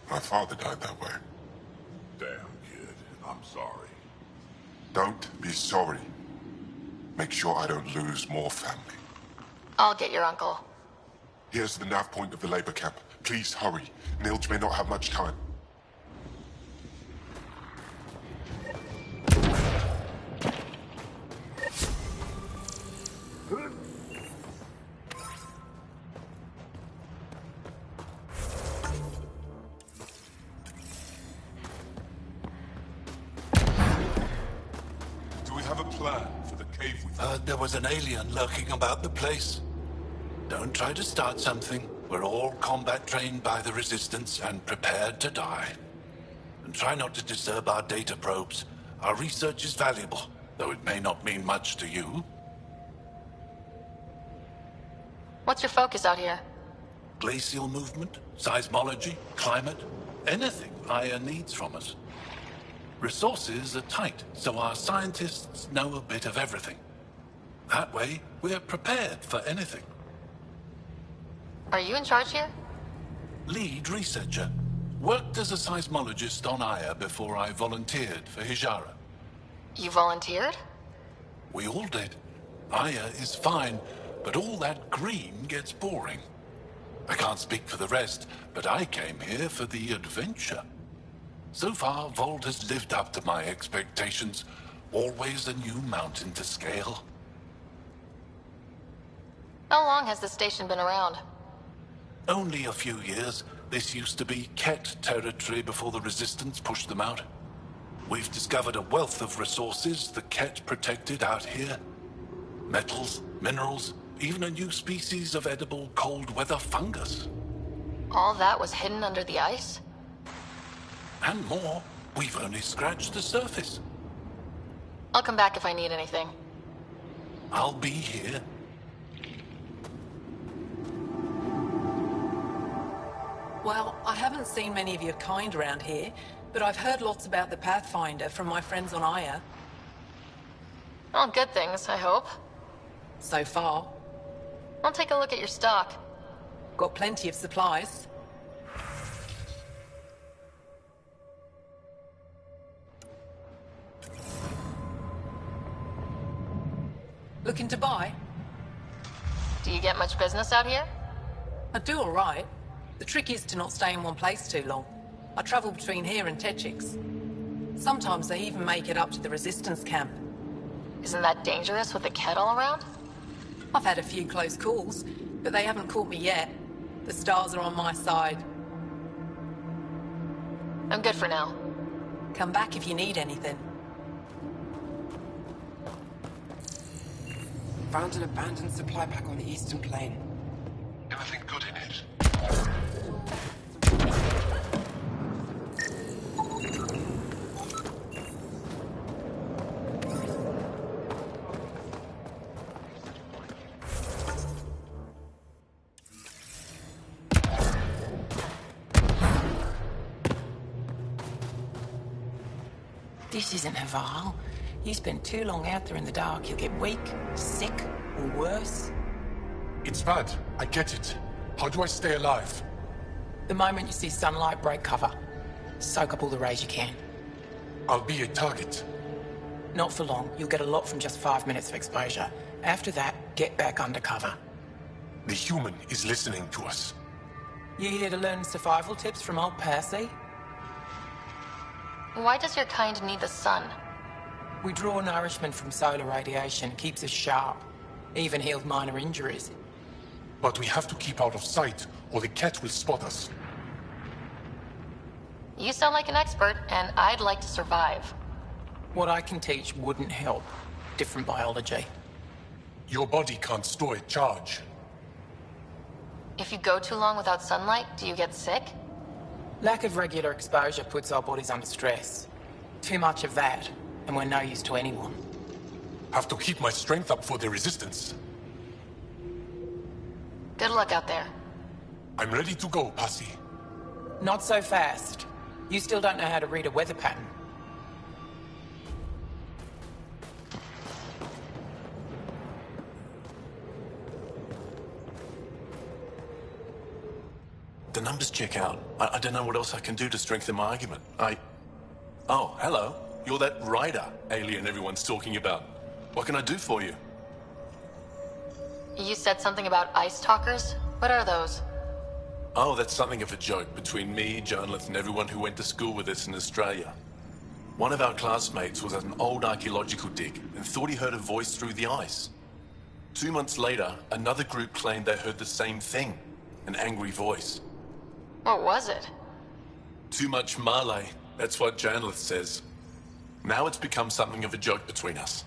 My father died that way. Damn, kid. I'm sorry. Don't be sorry. Make sure I don't lose more family. I'll get your uncle. Here's the nav point of the labor camp. Please hurry. Nilge may not have much time. Do we have a plan for the cave we Heard there was an alien lurking about the place. Don't try to start something. We're all combat trained by the Resistance and prepared to die. And try not to disturb our data probes. Our research is valuable, though it may not mean much to you. What's your focus out here? Glacial movement, seismology, climate, anything Aya needs from us. Resources are tight, so our scientists know a bit of everything. That way, we're prepared for anything. Are you in charge here? Lead researcher. Worked as a seismologist on Aya before I volunteered for Hijara. You volunteered? We all did. Aya is fine, but all that green gets boring. I can't speak for the rest, but I came here for the adventure. So far, Vold has lived up to my expectations. Always a new mountain to scale. How long has this station been around? Only a few years. This used to be Ket territory before the Resistance pushed them out. We've discovered a wealth of resources the Ket protected out here. Metals, minerals, even a new species of edible cold weather fungus. All that was hidden under the ice? And more. We've only scratched the surface. I'll come back if I need anything. I'll be here. Well, I haven't seen many of your kind around here, but I've heard lots about the Pathfinder from my friends on Aya. All good things, I hope. So far. I'll take a look at your stock. Got plenty of supplies. Looking to buy? Do you get much business out here? I do all right. The trick is to not stay in one place too long. I travel between here and Techix. Sometimes I even make it up to the Resistance camp. Isn't that dangerous with a Ket all around? I've had a few close calls, but they haven't caught me yet. The stars are on my side. I'm good for now. Come back if you need anything. Found an abandoned supply pack on the eastern plain. Anything good in it? This isn't Haval. You spend too long out there in the dark, you'll get weak, sick, or worse. It's bad. I get it. How do I stay alive? The moment you see sunlight, break cover. Soak up all the rays you can. I'll be a target. Not for long. You'll get a lot from just 5 minutes of exposure. After that, get back under cover. The human is listening to us. You here to learn survival tips from old Percy? Why does your kind need the sun? We draw nourishment from solar radiation. Keeps us sharp. Even heals minor injuries. But we have to keep out of sight, or the Ket will spot us. You sound like an expert, and I'd like to survive. What I can teach wouldn't help. Different biology. Your body can't store a charge. If you go too long without sunlight, do you get sick? Lack of regular exposure puts our bodies under stress. Too much of that, and we're no use to anyone. Have to keep my strength up for the Resistance. Good luck out there. I'm ready to go, Passy. Not so fast. You still don't know how to read a weather pattern. The numbers check out. I don't know what else I can do to strengthen my argument. Oh, hello. You're that Rider alien everyone's talking about. What can I do for you? You said something about ice talkers? What are those? Oh, that's something of a joke between me, journalists, and everyone who went to school with us in Australia. One of our classmates was at an old archaeological dig and thought he heard a voice through the ice. 2 months later, another group claimed they heard the same thing, an angry voice. What was it? Too much Malay, that's what journalist says. Now it's become something of a joke between us.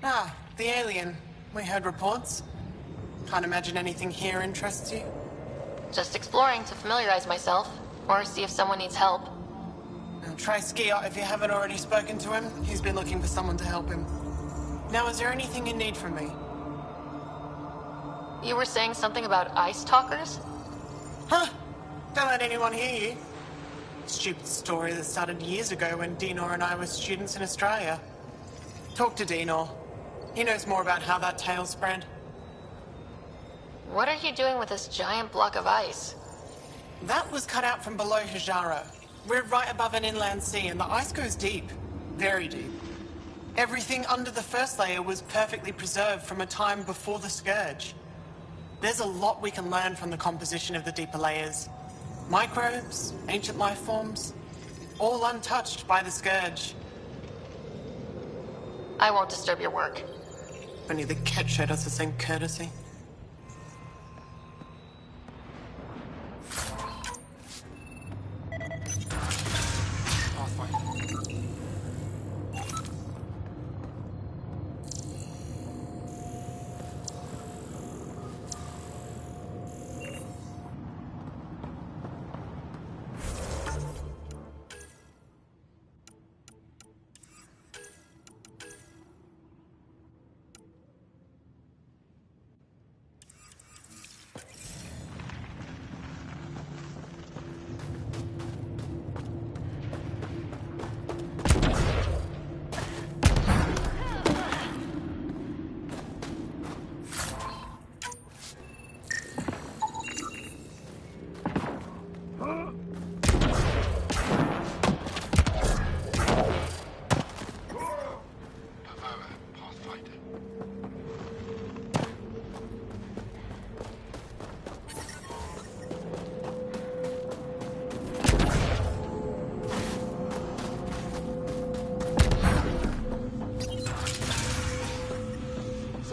Ah, the alien. We heard reports. Can't imagine anything here interests you. Just exploring to familiarize myself, or see if someone needs help. Now try Skiot if you haven't already spoken to him. He's been looking for someone to help him. Now, is there anything you need from me? You were saying something about ice talkers? Huh? Don't let anyone hear you. Stupid story that started years ago when Dinor and I were students in Australia. Talk to Dinor. He knows more about how that tale spread. What are you doing with this giant block of ice? That was cut out from below Hijara. We're right above an inland sea and the ice goes deep. Very deep. Everything under the first layer was perfectly preserved from a time before the Scourge. There's a lot we can learn from the composition of the deeper layers. Microbes, ancient life forms, all untouched by the Scourge. I won't disturb your work. Only the cat showed us the same courtesy.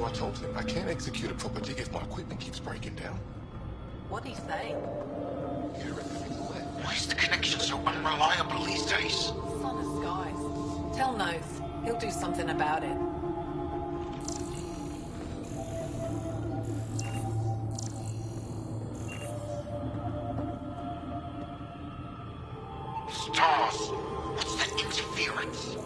I told him I can't execute a proper dig if my equipment keeps breaking down. What'd he say? Why is the connection so unreliable these days? Son of skies. Tell Noth. He'll do something about it. Stars! What's that interference?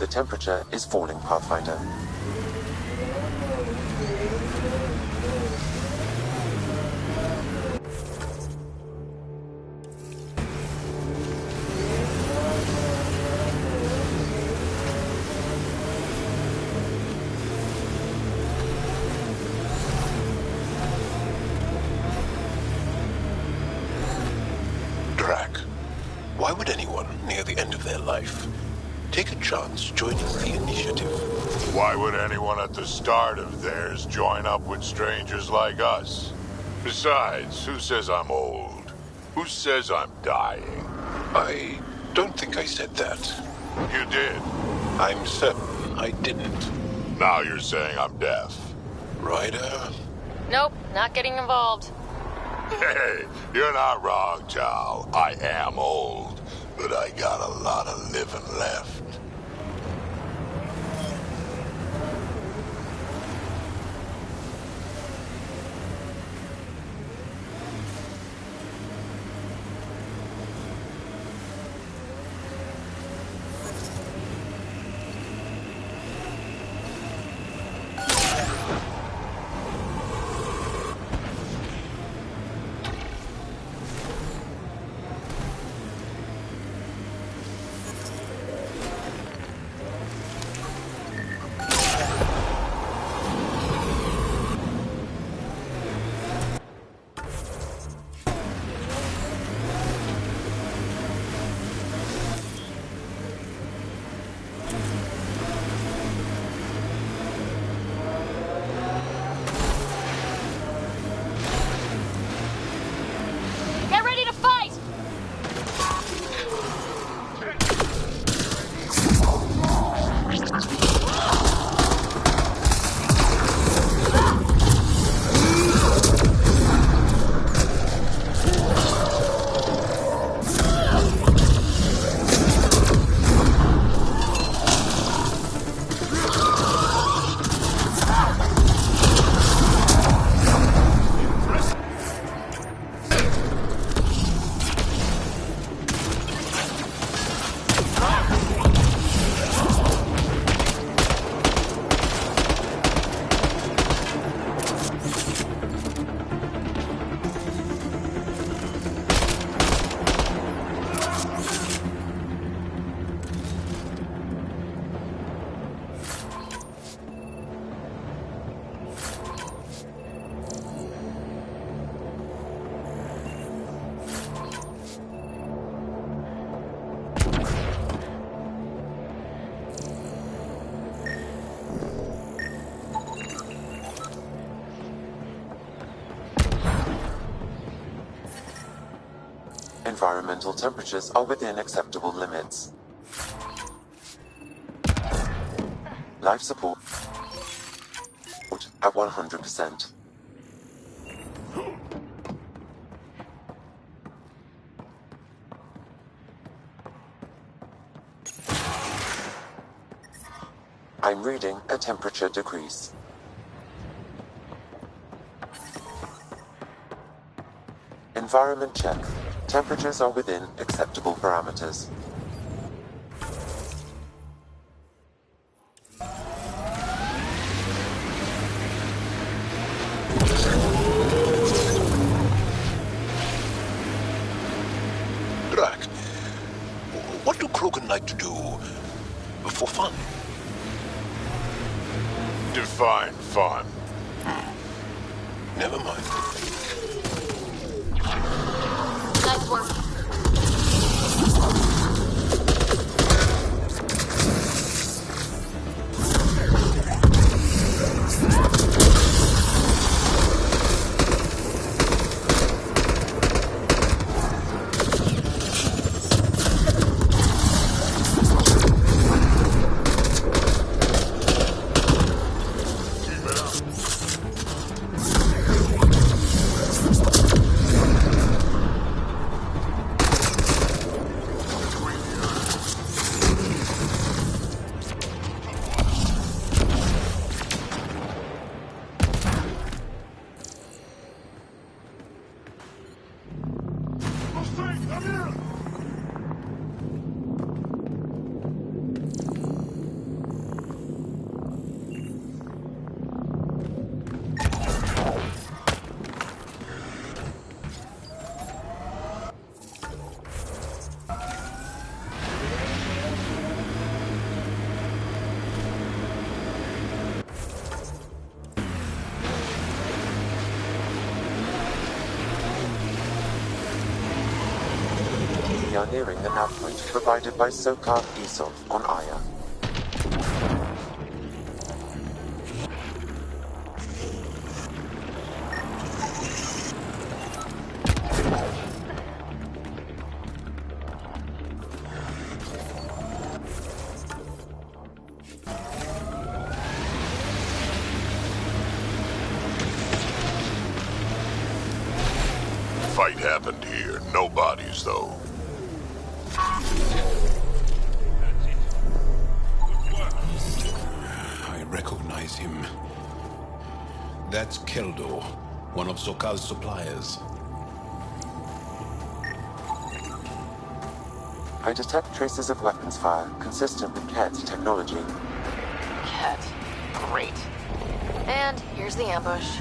temperature is falling, Pathfinder. Why would anyone near the end of their life take a chance joining the initiative? Why would anyone at the start of theirs join up with strangers like us? Besides, who says I'm old? Who says I'm dying? I don't think I said that. You did. I'm certain I didn't. Now you're saying I'm deaf. Ryder? Nope, not getting involved. Hey, you're not wrong, Tal. I am old, but I got a lot of living left. Environmental temperatures are within acceptable limits. Life support at 100%. I'm reading a temperature decrease. Environment check. Temperatures are within acceptable parameters. Drac, what do Krogan like to do for fun? Define fun. Never mind. Nice work. We are nearing the nav point provided by Sokar Esov on Aya. Fight happened here. No bodies, though. I recognize him. That's Keldo, one of Sokal's suppliers. I detect traces of weapons fire consistent with Cat's technology. Cat. Great. And here's the ambush.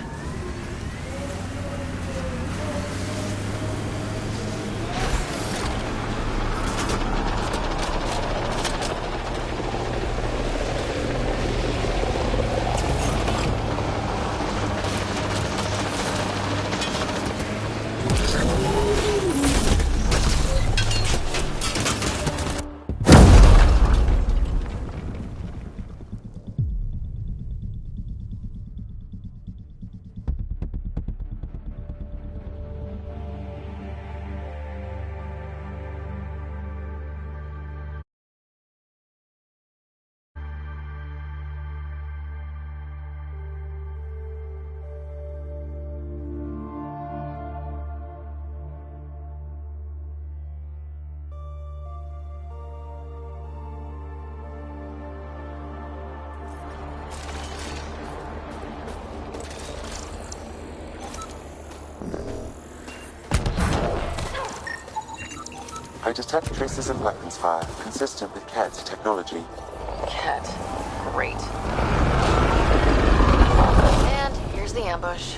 I detect traces of weapons fire consistent with Cat's technology. Cat. Great. And here's the ambush.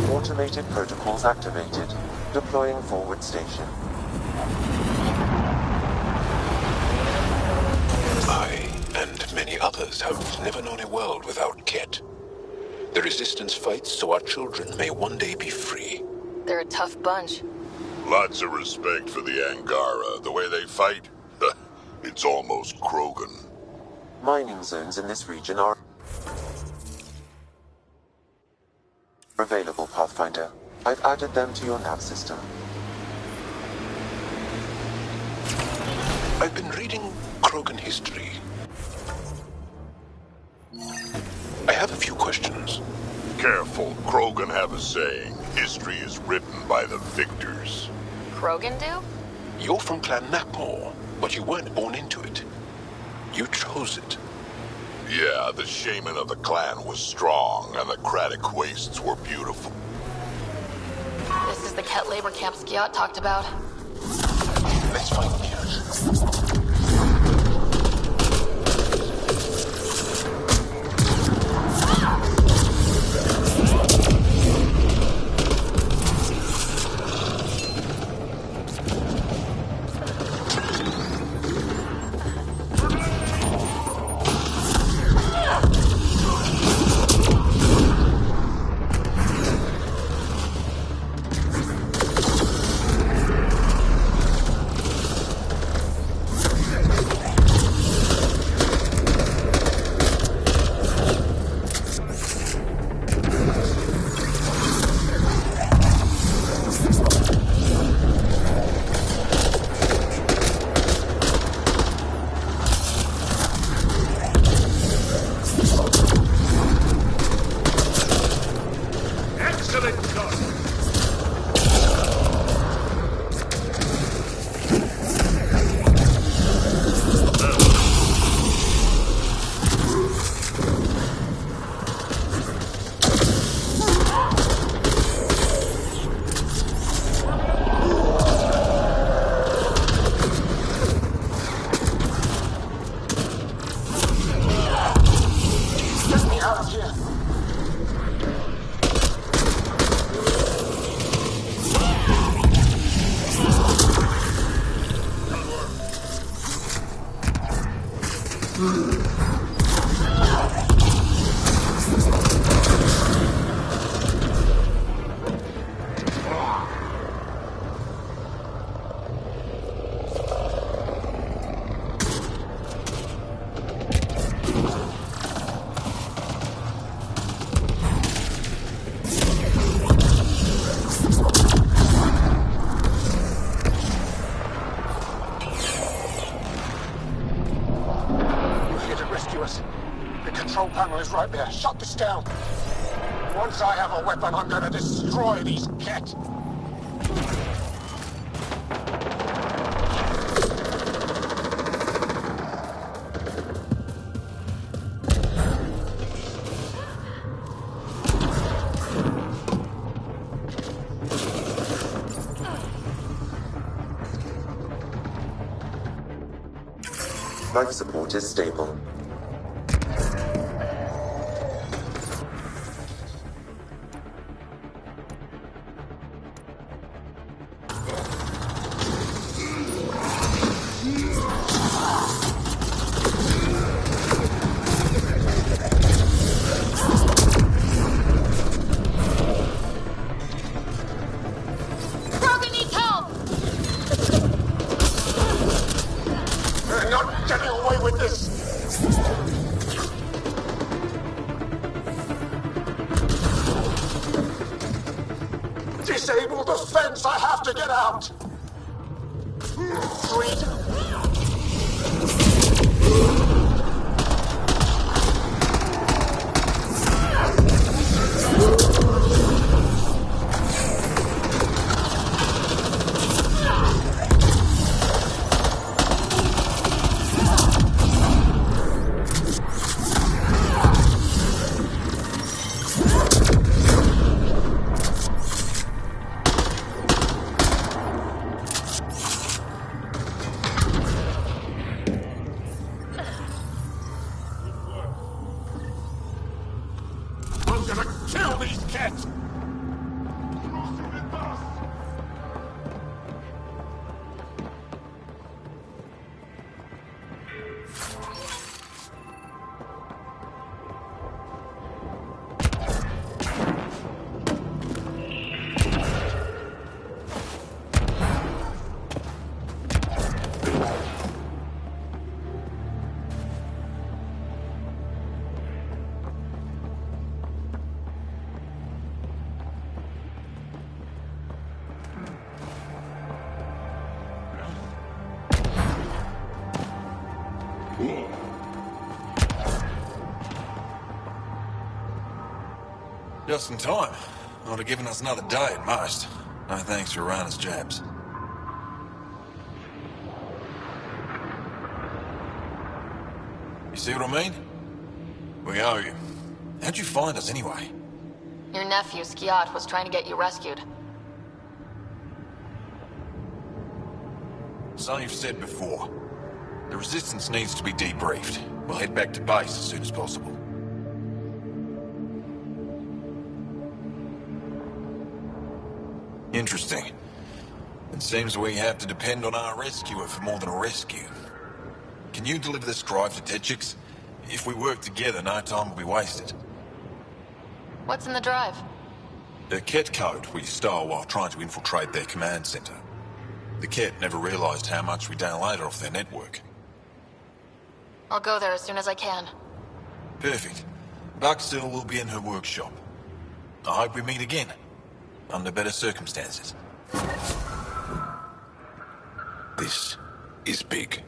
Automated protocols activated. Deploying forward station. I and many others have never known a world without Ket. The Resistance fights so our children may one day be free. They're a tough bunch. Lots of respect for the Angara. The way they fight, it's almost Krogan. Mining zones in this region are available, Pathfinder. I've added them to your nav system. I've been reading Krogan history. I have a few questions. Careful, Krogan have a saying. History is written by the victors. Krogan do? You're from Clan Nakmor, but you weren't born into it. You chose it. Yeah, the shaman of the clan was strong, and the Kratic wastes were beautiful. This is the Ket labor camp Skiot talked about. Let's find Ket. Right there. Shut this down. Once I have a weapon, I'm gonna destroy these Ket. Life support is stable. Disable the fence! I have to get out! Just in time. Would have given us another day at most. No thanks for Rana's jabs. You see what I mean? We owe you. How'd you find us anyway? Your nephew, Skiat, was trying to get you rescued. Something you've said before. The Resistance needs to be debriefed. We'll head back to base as soon as possible. Interesting. It seems we have to depend on our rescuer for more than a rescue. Can you deliver this drive to Techix? If we work together, no time will be wasted. What's in the drive? The Ket code we stole while trying to infiltrate their command center. The Ket never realized how much we downloaded off their network. I'll go there as soon as I can. Perfect. Buckstill will be in her workshop. I hope we meet again. Under better circumstances. This is big.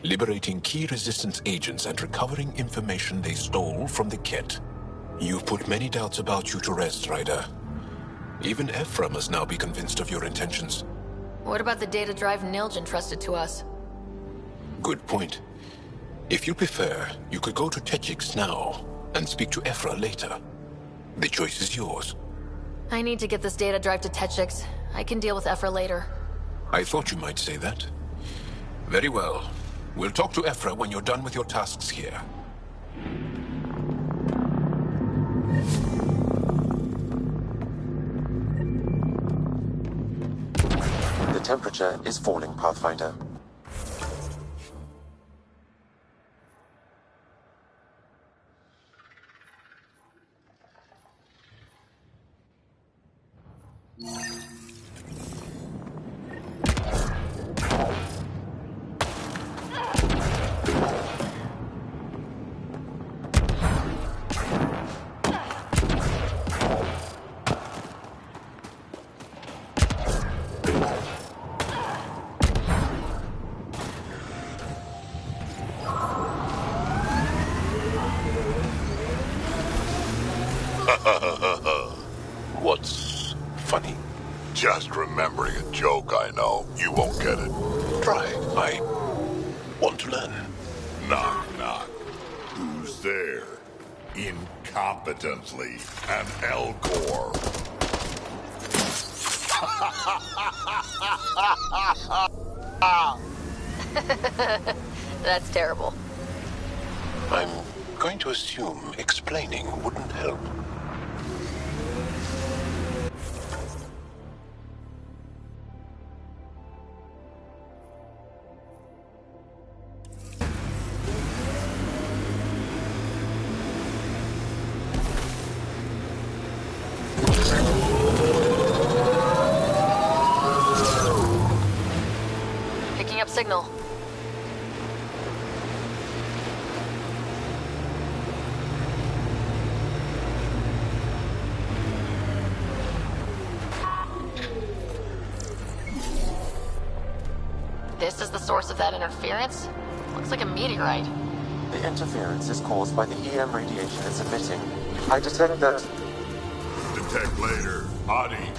Liberating key Resistance agents and recovering information they stole from the Ket. You've put many doubts about you to rest, Ryder. Even Ephra must now be convinced of your intentions. What about the data drive Nilj entrusted to us? Good point. If you prefer, you could go to Techix now and speak to Ephra later. The choice is yours. I need to get this data drive to Techix. I can deal with Ephra later. I thought you might say that. Very well. We'll talk to Ephra when you're done with your tasks here. The temperature is falling, Pathfinder. What's funny? Just remembering a joke, I know. You won't get it. Try. I want to learn. Knock, knock. Who's there? Incompetently, an Elcor. That's terrible. I'm going to assume explaining wouldn't help. Picking up signal. This is the source of that interference? Looks like a meteorite. The interference is caused by the EM radiation it's emitting. I detect that... Detect later. Adi.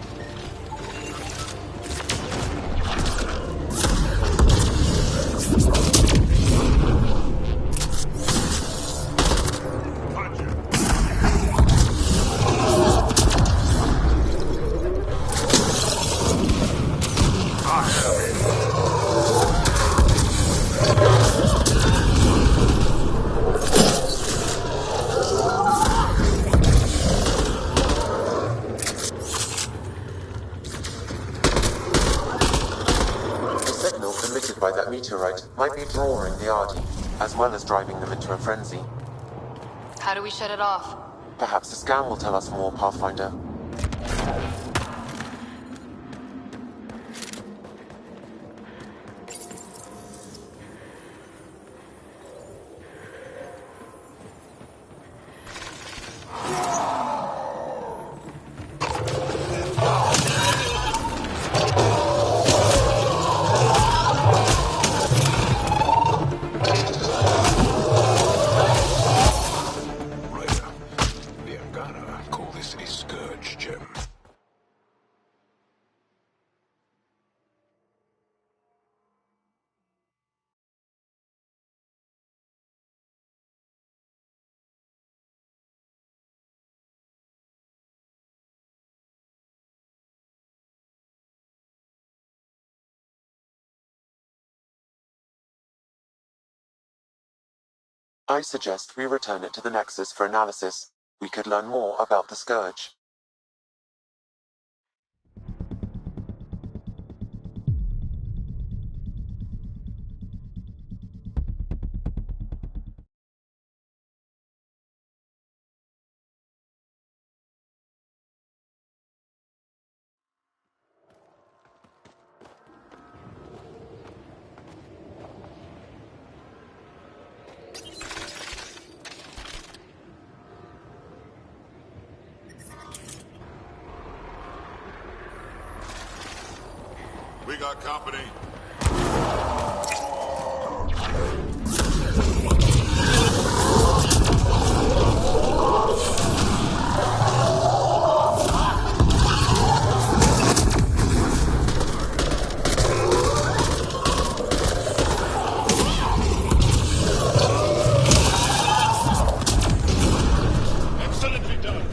By that meteorite might be drawing the Ardi, as well as driving them into a frenzy. How do we shut it off? Perhaps the scan will tell us more, Pathfinder. I suggest we return it to the Nexus for analysis. We could learn more about the Scourge. We got company. Excellently done.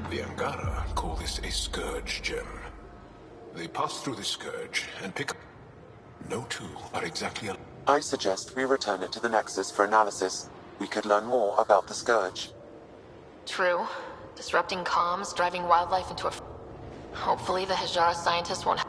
The Angara call this a Scourge gem. They pass through the Scourge and pick up... No two are exactly alike. I suggest we return it to the Nexus for analysis. We could learn more about the Scourge. True. Disrupting comms, driving wildlife into a... Hopefully the Hajara scientists won't...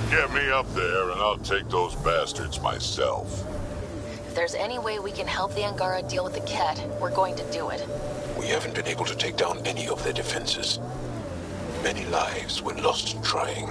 Get me up there and I'll take those bastards myself. If there's any way we can help the Angara deal with the Ket, we're going to do it. We haven't been able to take down any of their defenses. Many lives were lost trying.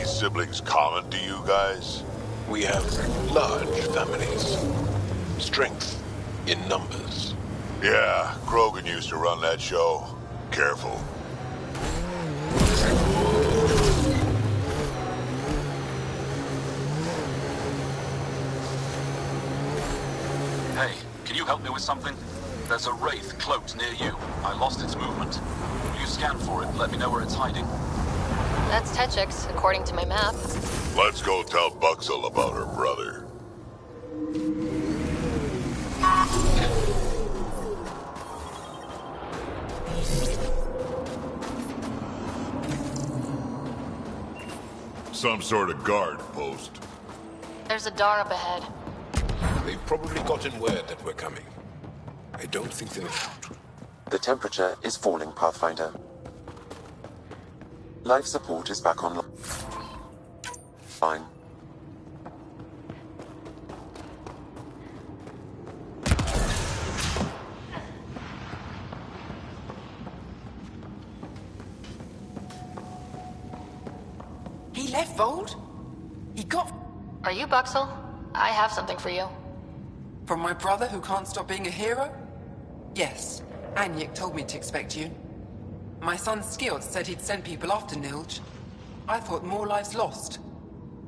Siblings common to you guys? We have large families. Strength in numbers. Yeah, Krogan used to run that show. Careful. Hey, can you help me with something? There's a wraith cloaked near you. I lost its movement. Will you scan for it and let me know where it's hiding? That's Techix, according to my map. Let's go tell Buxel about her brother. Some sort of guard post. There's a Dar up ahead. They've probably gotten word that we're coming. I don't think they'll shoot. The temperature is falling, Pathfinder. Life support is back online. Fine. He left Vold? He got... Are you Buxel? I have something for you. From my brother who can't stop being a hero? Yes. Anyek told me to expect you. My son Skjord said he'd send people after Nilj. I thought more lives lost.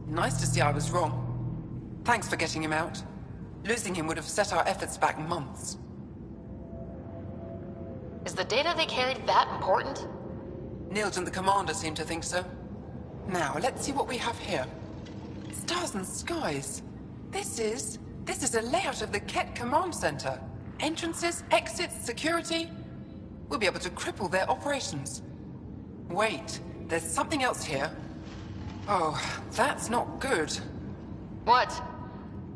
Nice to see I was wrong. Thanks for getting him out. Losing him would have set our efforts back months. Is the data they carried that important? Nilj and the commander seem to think so. Now, let's see what we have here. Stars and skies. This is a layout of the Ket Command Center. Entrances, exits, security. We'll be able to cripple their operations. Wait, there's something else here. Oh, that's not good. What?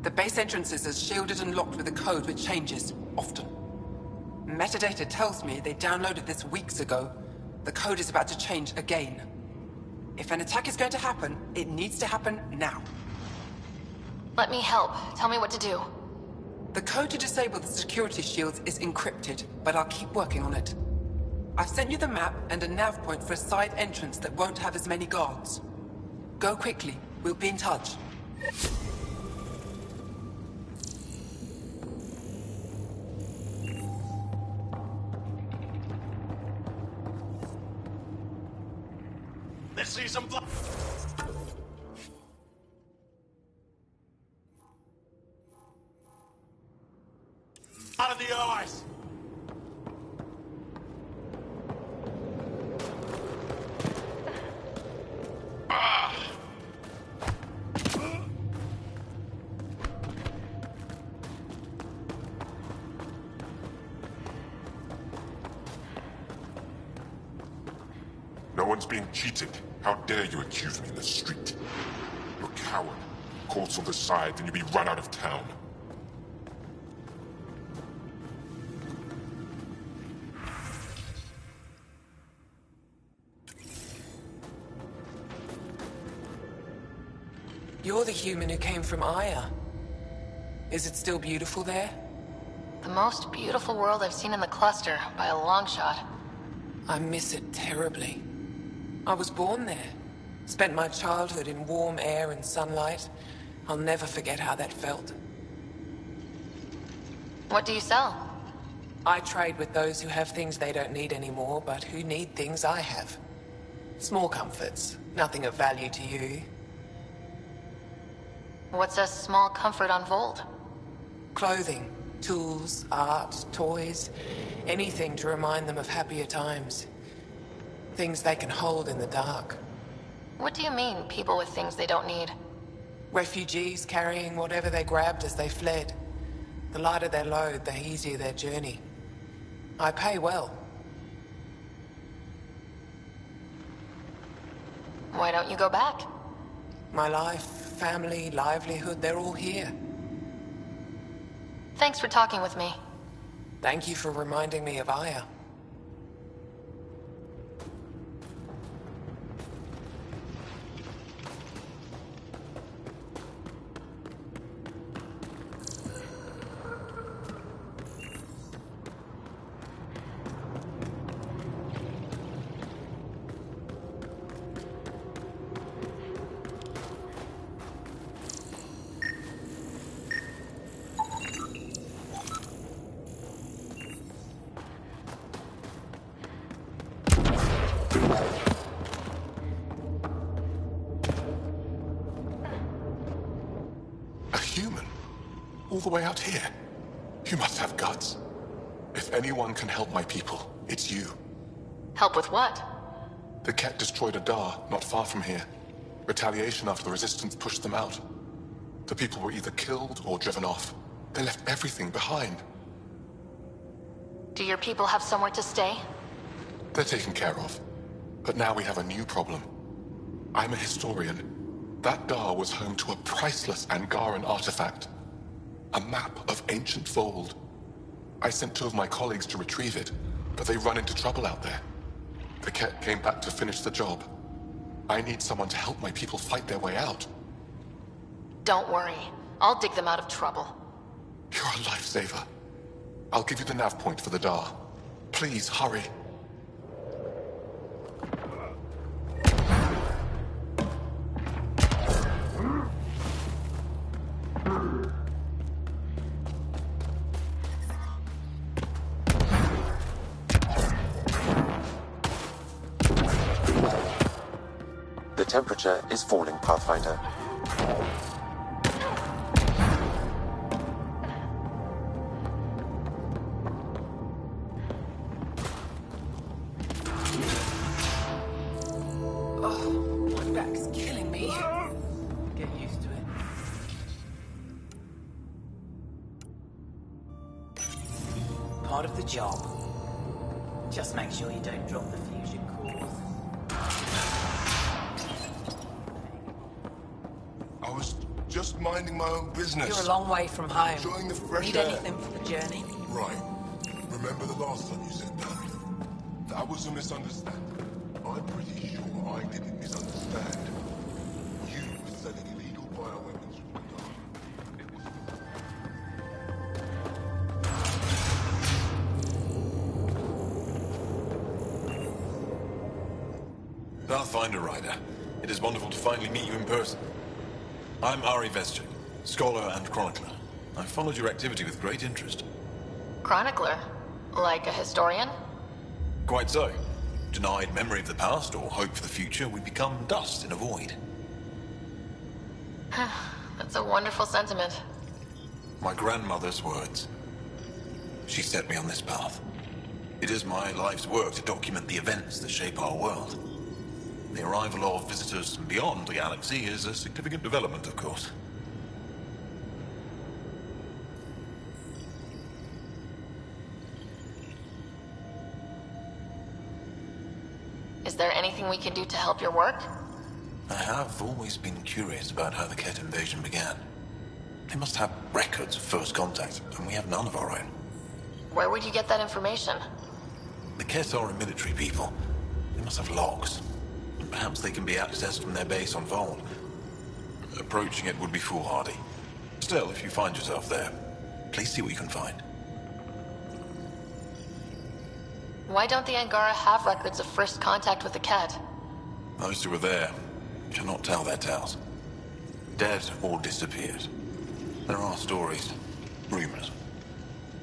The base entrances are shielded and locked with a code which changes, often. Metadata tells me they downloaded this weeks ago. The code is about to change again. If an attack is going to happen, it needs to happen now. Let me help. Tell me what to do. The code to disable the security shields is encrypted, but I'll keep working on it. I've sent you the map and a nav point for a side entrance that won't have as many guards. Go quickly. We'll be in touch. Let's see some blood. Out of the eyes. No one's being cheated. How dare you accuse me in the street? You're a coward. Caught on the side, then you'll be run out of town. You're the human who came from Aya. Is it still beautiful there? The most beautiful world I've seen in the cluster, by a long shot. I miss it terribly. I was born there. Spent my childhood in warm air and sunlight. I'll never forget how that felt. What do you sell? I trade with those who have things they don't need anymore, but who need things I have. Small comforts, nothing of value to you. What's a small comfort on Vold? Clothing, tools, art, toys, anything to remind them of happier times. Things they can hold in the dark. What do you mean, people with things they don't need? Refugees carrying whatever they grabbed as they fled. The lighter their load, the easier their journey. I pay well. Why don't you go back? My life, family, livelihood, they're all here. Thanks for talking with me. Thank you for reminding me of Aya. All the way out here. You must have guts. If anyone can help my people, it's you. Help with what? The Ket destroyed a Dar not far from here. Retaliation after the Resistance pushed them out. The people were either killed or driven off. They left everything behind. Do your people have somewhere to stay? They're taken care of. But now we have a new problem. I'm a historian. That Dar was home to a priceless Angaran artifact. A map of ancient Vold. I sent 2 of my colleagues to retrieve it, but they run into trouble out there. The Ket came back to finish the job. I need someone to help my people fight their way out. Don't worry. I'll dig them out of trouble. You're a lifesaver. I'll give you the nav point for the Dar. Please, hurry. The temperature is falling, Pathfinder. Oh, my back's killing me. Get used to it. Part of the job. Just make sure you don't drop the fusion cores. I was just minding my own business. You're a long way from home. Enjoying the fresh Need air. anything for the journey? Right. Remember the last time you said that? That was a misunderstanding. I'm pretty sure I didn't misunderstand. You were selling illegal bioweapons from the dark. It was... Pathfinder Rider, it is wonderful to finally meet you in person. I'm Ari Veschik, scholar and chronicler. I've followed your activity with great interest. Chronicler? Like a historian? Quite so. Denied memory of the past or hope for the future, we become dust in a void. That's a wonderful sentiment. My grandmother's words. She set me on this path. It is my life's work to document the events that shape our world. The arrival of visitors from beyond the galaxy is a significant development, of course. Is there anything we can do to help your work? I have always been curious about how the Ket invasion began. They must have records of first contact, and we have none of our own. Where would you get that information? The Ket are a military people. They must have logs. Perhaps they can be accessed from their base on Vold. Approaching it would be foolhardy. Still, if you find yourself there, please see what you can find. Why don't the Angara have records of first contact with the Ket? Those who were there cannot tell their tales. Dead or disappeared. There are stories, rumors.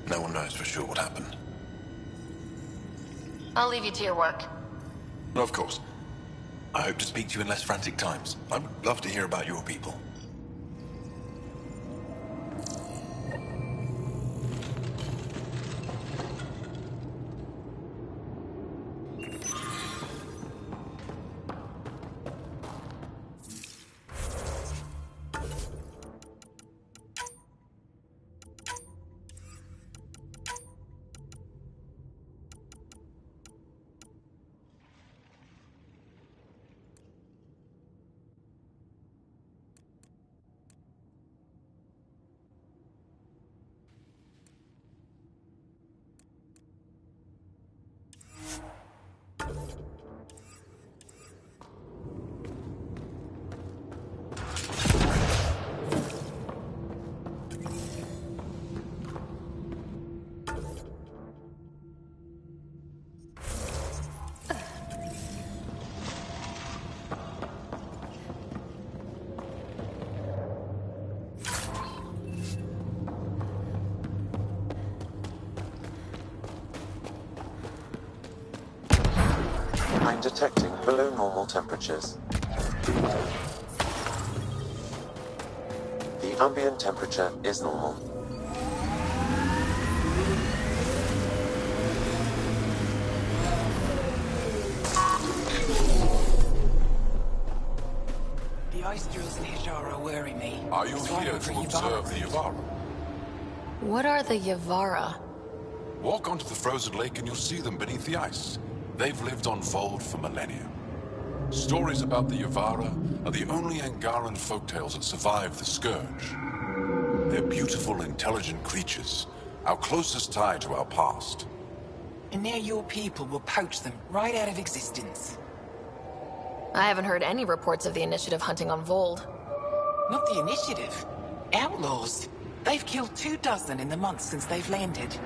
No one knows for sure what happened. I'll leave you to your work. Of course. I hope to speak to you in less frantic times. I would love to hear about your people. I'm detecting below normal temperatures. The ambient temperature is normal. The ice drills in Hijara worry me. Are you It's right here over to observe the Yavara. Yavara? What are the Yavara? Walk onto the frozen lake and you'll see them beneath the ice. They've lived on Vold for millennia. Stories about the Yavara are the only Angaran folktales that survive the Scourge. They're beautiful, intelligent creatures, our closest tie to our past. And now your people will poach them right out of existence. I haven't heard any reports of the Initiative hunting on Vold. Not the Initiative. Outlaws. They've killed 24 in the months since they've landed.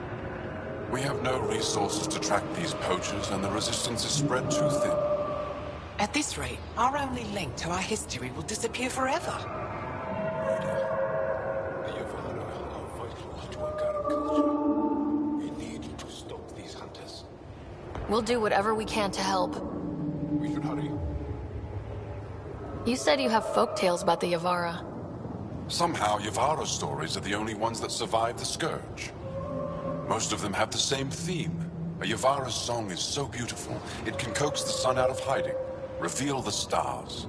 We have no resources to track these poachers, and the resistance is spread too thin. At this rate, our only link to our history will disappear forever. The Yavara are vital to Angaran culture. We need to stop these hunters. We'll do whatever we can to help. We should hurry. You said you have folk tales about the Yavara. Somehow, Yavara stories are the only ones that survive the Scourge. Most of them have the same theme. A Yavara's song is so beautiful, it can coax the sun out of hiding, reveal the stars.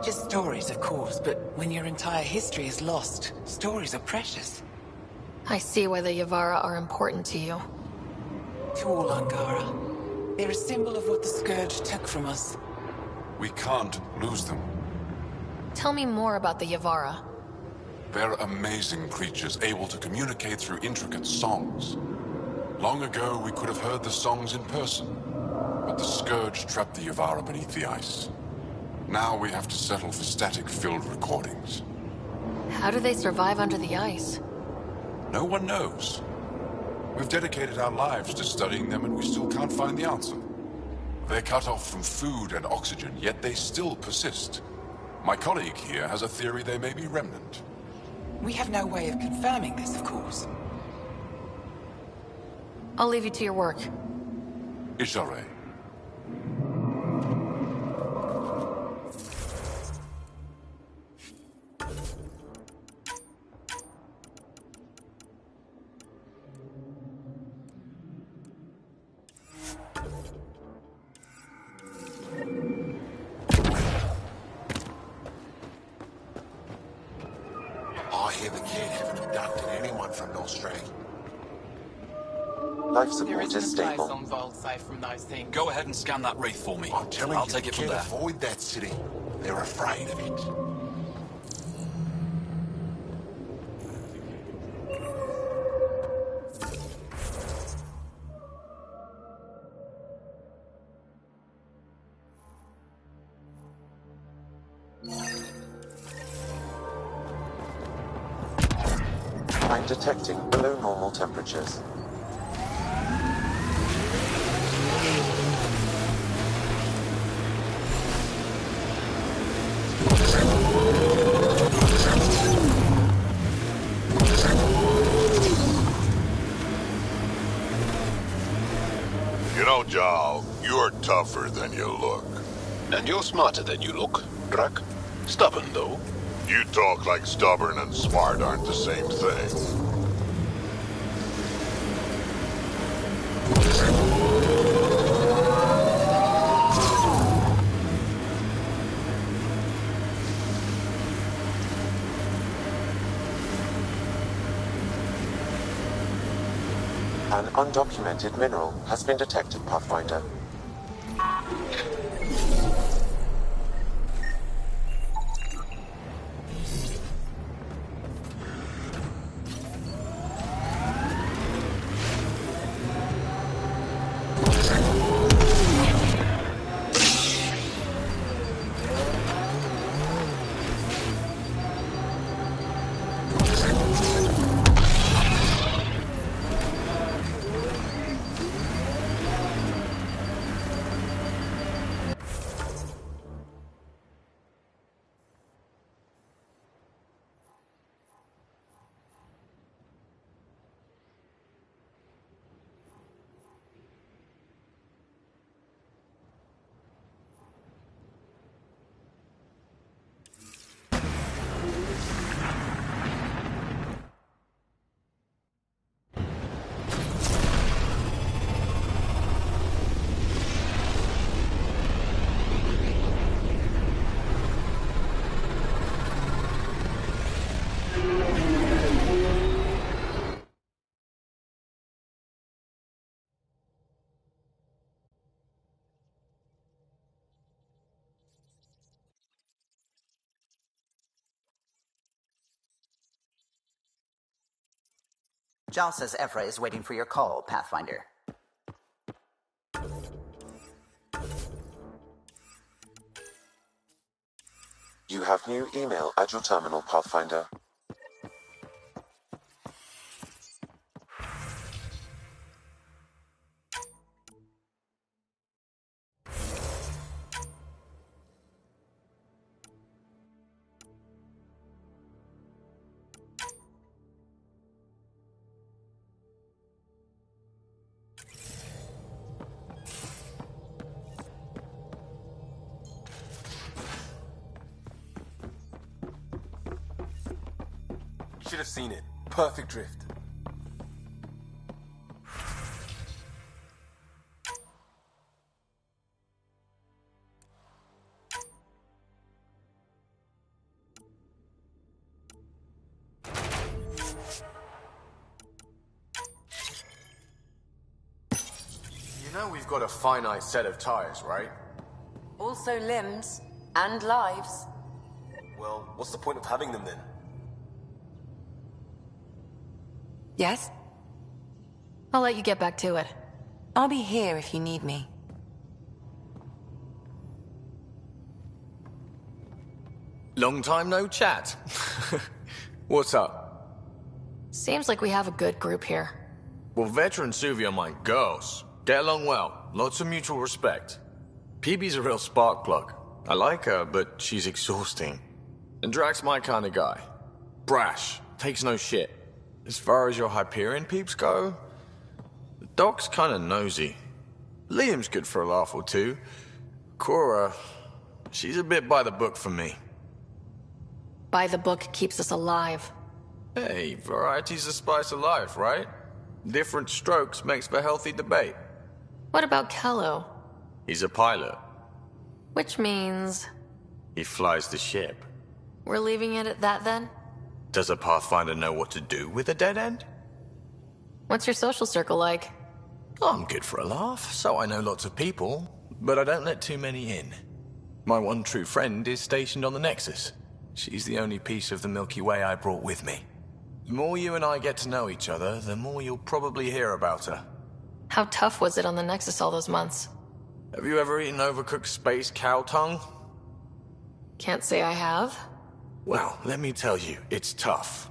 Just stories, of course, but when your entire history is lost, stories are precious. I see why the Yavara are important to you. To all Angara. They're a symbol of what the Scourge took from us. We can't lose them. Tell me more about the Yavara. They're amazing creatures, able to communicate through intricate songs. Long ago, we could have heard the songs in person, but the Scourge trapped the Yavara beneath the ice. Now we have to settle for static-filled recordings. How do they survive under the ice? No one knows. We've dedicated our lives to studying them, and we still can't find the answer. They're cut off from food and oxygen, yet they still persist. My colleague here has a theory they may be remnant. We have no way of confirming this, of course. I'll leave you to your work. Ishare. I hear the kid haven't abducted anyone from Nostray. Life There support isn't is a place stable. on Vault safe from those things. Go ahead and scan that wraith for me. I'm telling I'll you, take it from can't there. avoid that city. They're afraid of it. I'm detecting below normal temperatures. You know, Jal, you're tougher than you look. And you're smarter than you look, Drac. Stubborn, though. You talk like stubborn and smart aren't the same thing. An undocumented mineral has been detected, Pathfinder. Jal says Evra is waiting for your call, Pathfinder. You have new email at your terminal, Pathfinder. Should have seen it. Perfect drift. You know we've got a finite set of tires, right? Also limbs and lives. Well, what's the point of having them then? Yes? I'll let you get back to it. I'll be here if you need me. Long time no chat. What's up? Seems like we have a good group here. Well, Veteran Suvi are my girls. Get along well. Lots of mutual respect. PB's a real spark plug. I like her, but she's exhausting. And Drac's my kind of guy. Brash. Takes no shit. As far as your Hyperion peeps go, the Doc's kinda nosy. Liam's good for a laugh or two. Cora, she's a bit by the book for me. By the book keeps us alive. Hey, variety's the spice of life, right? Different strokes makes for healthy debate. What about Kello? He's a pilot. Which means... He flies the ship. we're leaving it at that then? Does a Pathfinder know what to do with a dead end? What's your social circle like? I'm good for a laugh, so I know lots of people, but I don't let too many in. My one true friend is stationed on the Nexus. She's the only piece of the Milky Way I brought with me. The more you and I get to know each other, the more you'll probably hear about her. How tough was it on the Nexus all those months? Have you ever eaten overcooked space cow tongue? Can't say I have. Well, let me tell you, it's tough.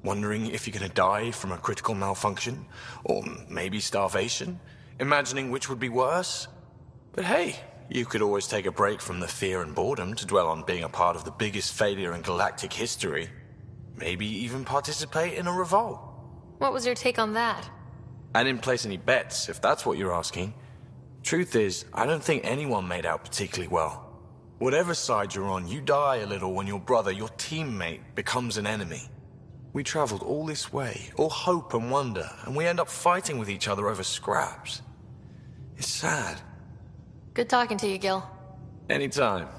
Wondering if you're gonna die from a critical malfunction, or maybe starvation. imagining which would be worse. But hey, you could always take a break from the fear and boredom to dwell on being a part of the biggest failure in galactic history. Maybe even participate in a revolt. What was your take on that? I didn't place any bets, if that's what you're asking. Truth is, I don't think anyone made out particularly well. Whatever side you're on, you die a little when your brother, your teammate, becomes an enemy. We traveled all this way, all hope and wonder, and we end up fighting with each other over scraps. It's sad. Good talking to you, Gil. Anytime.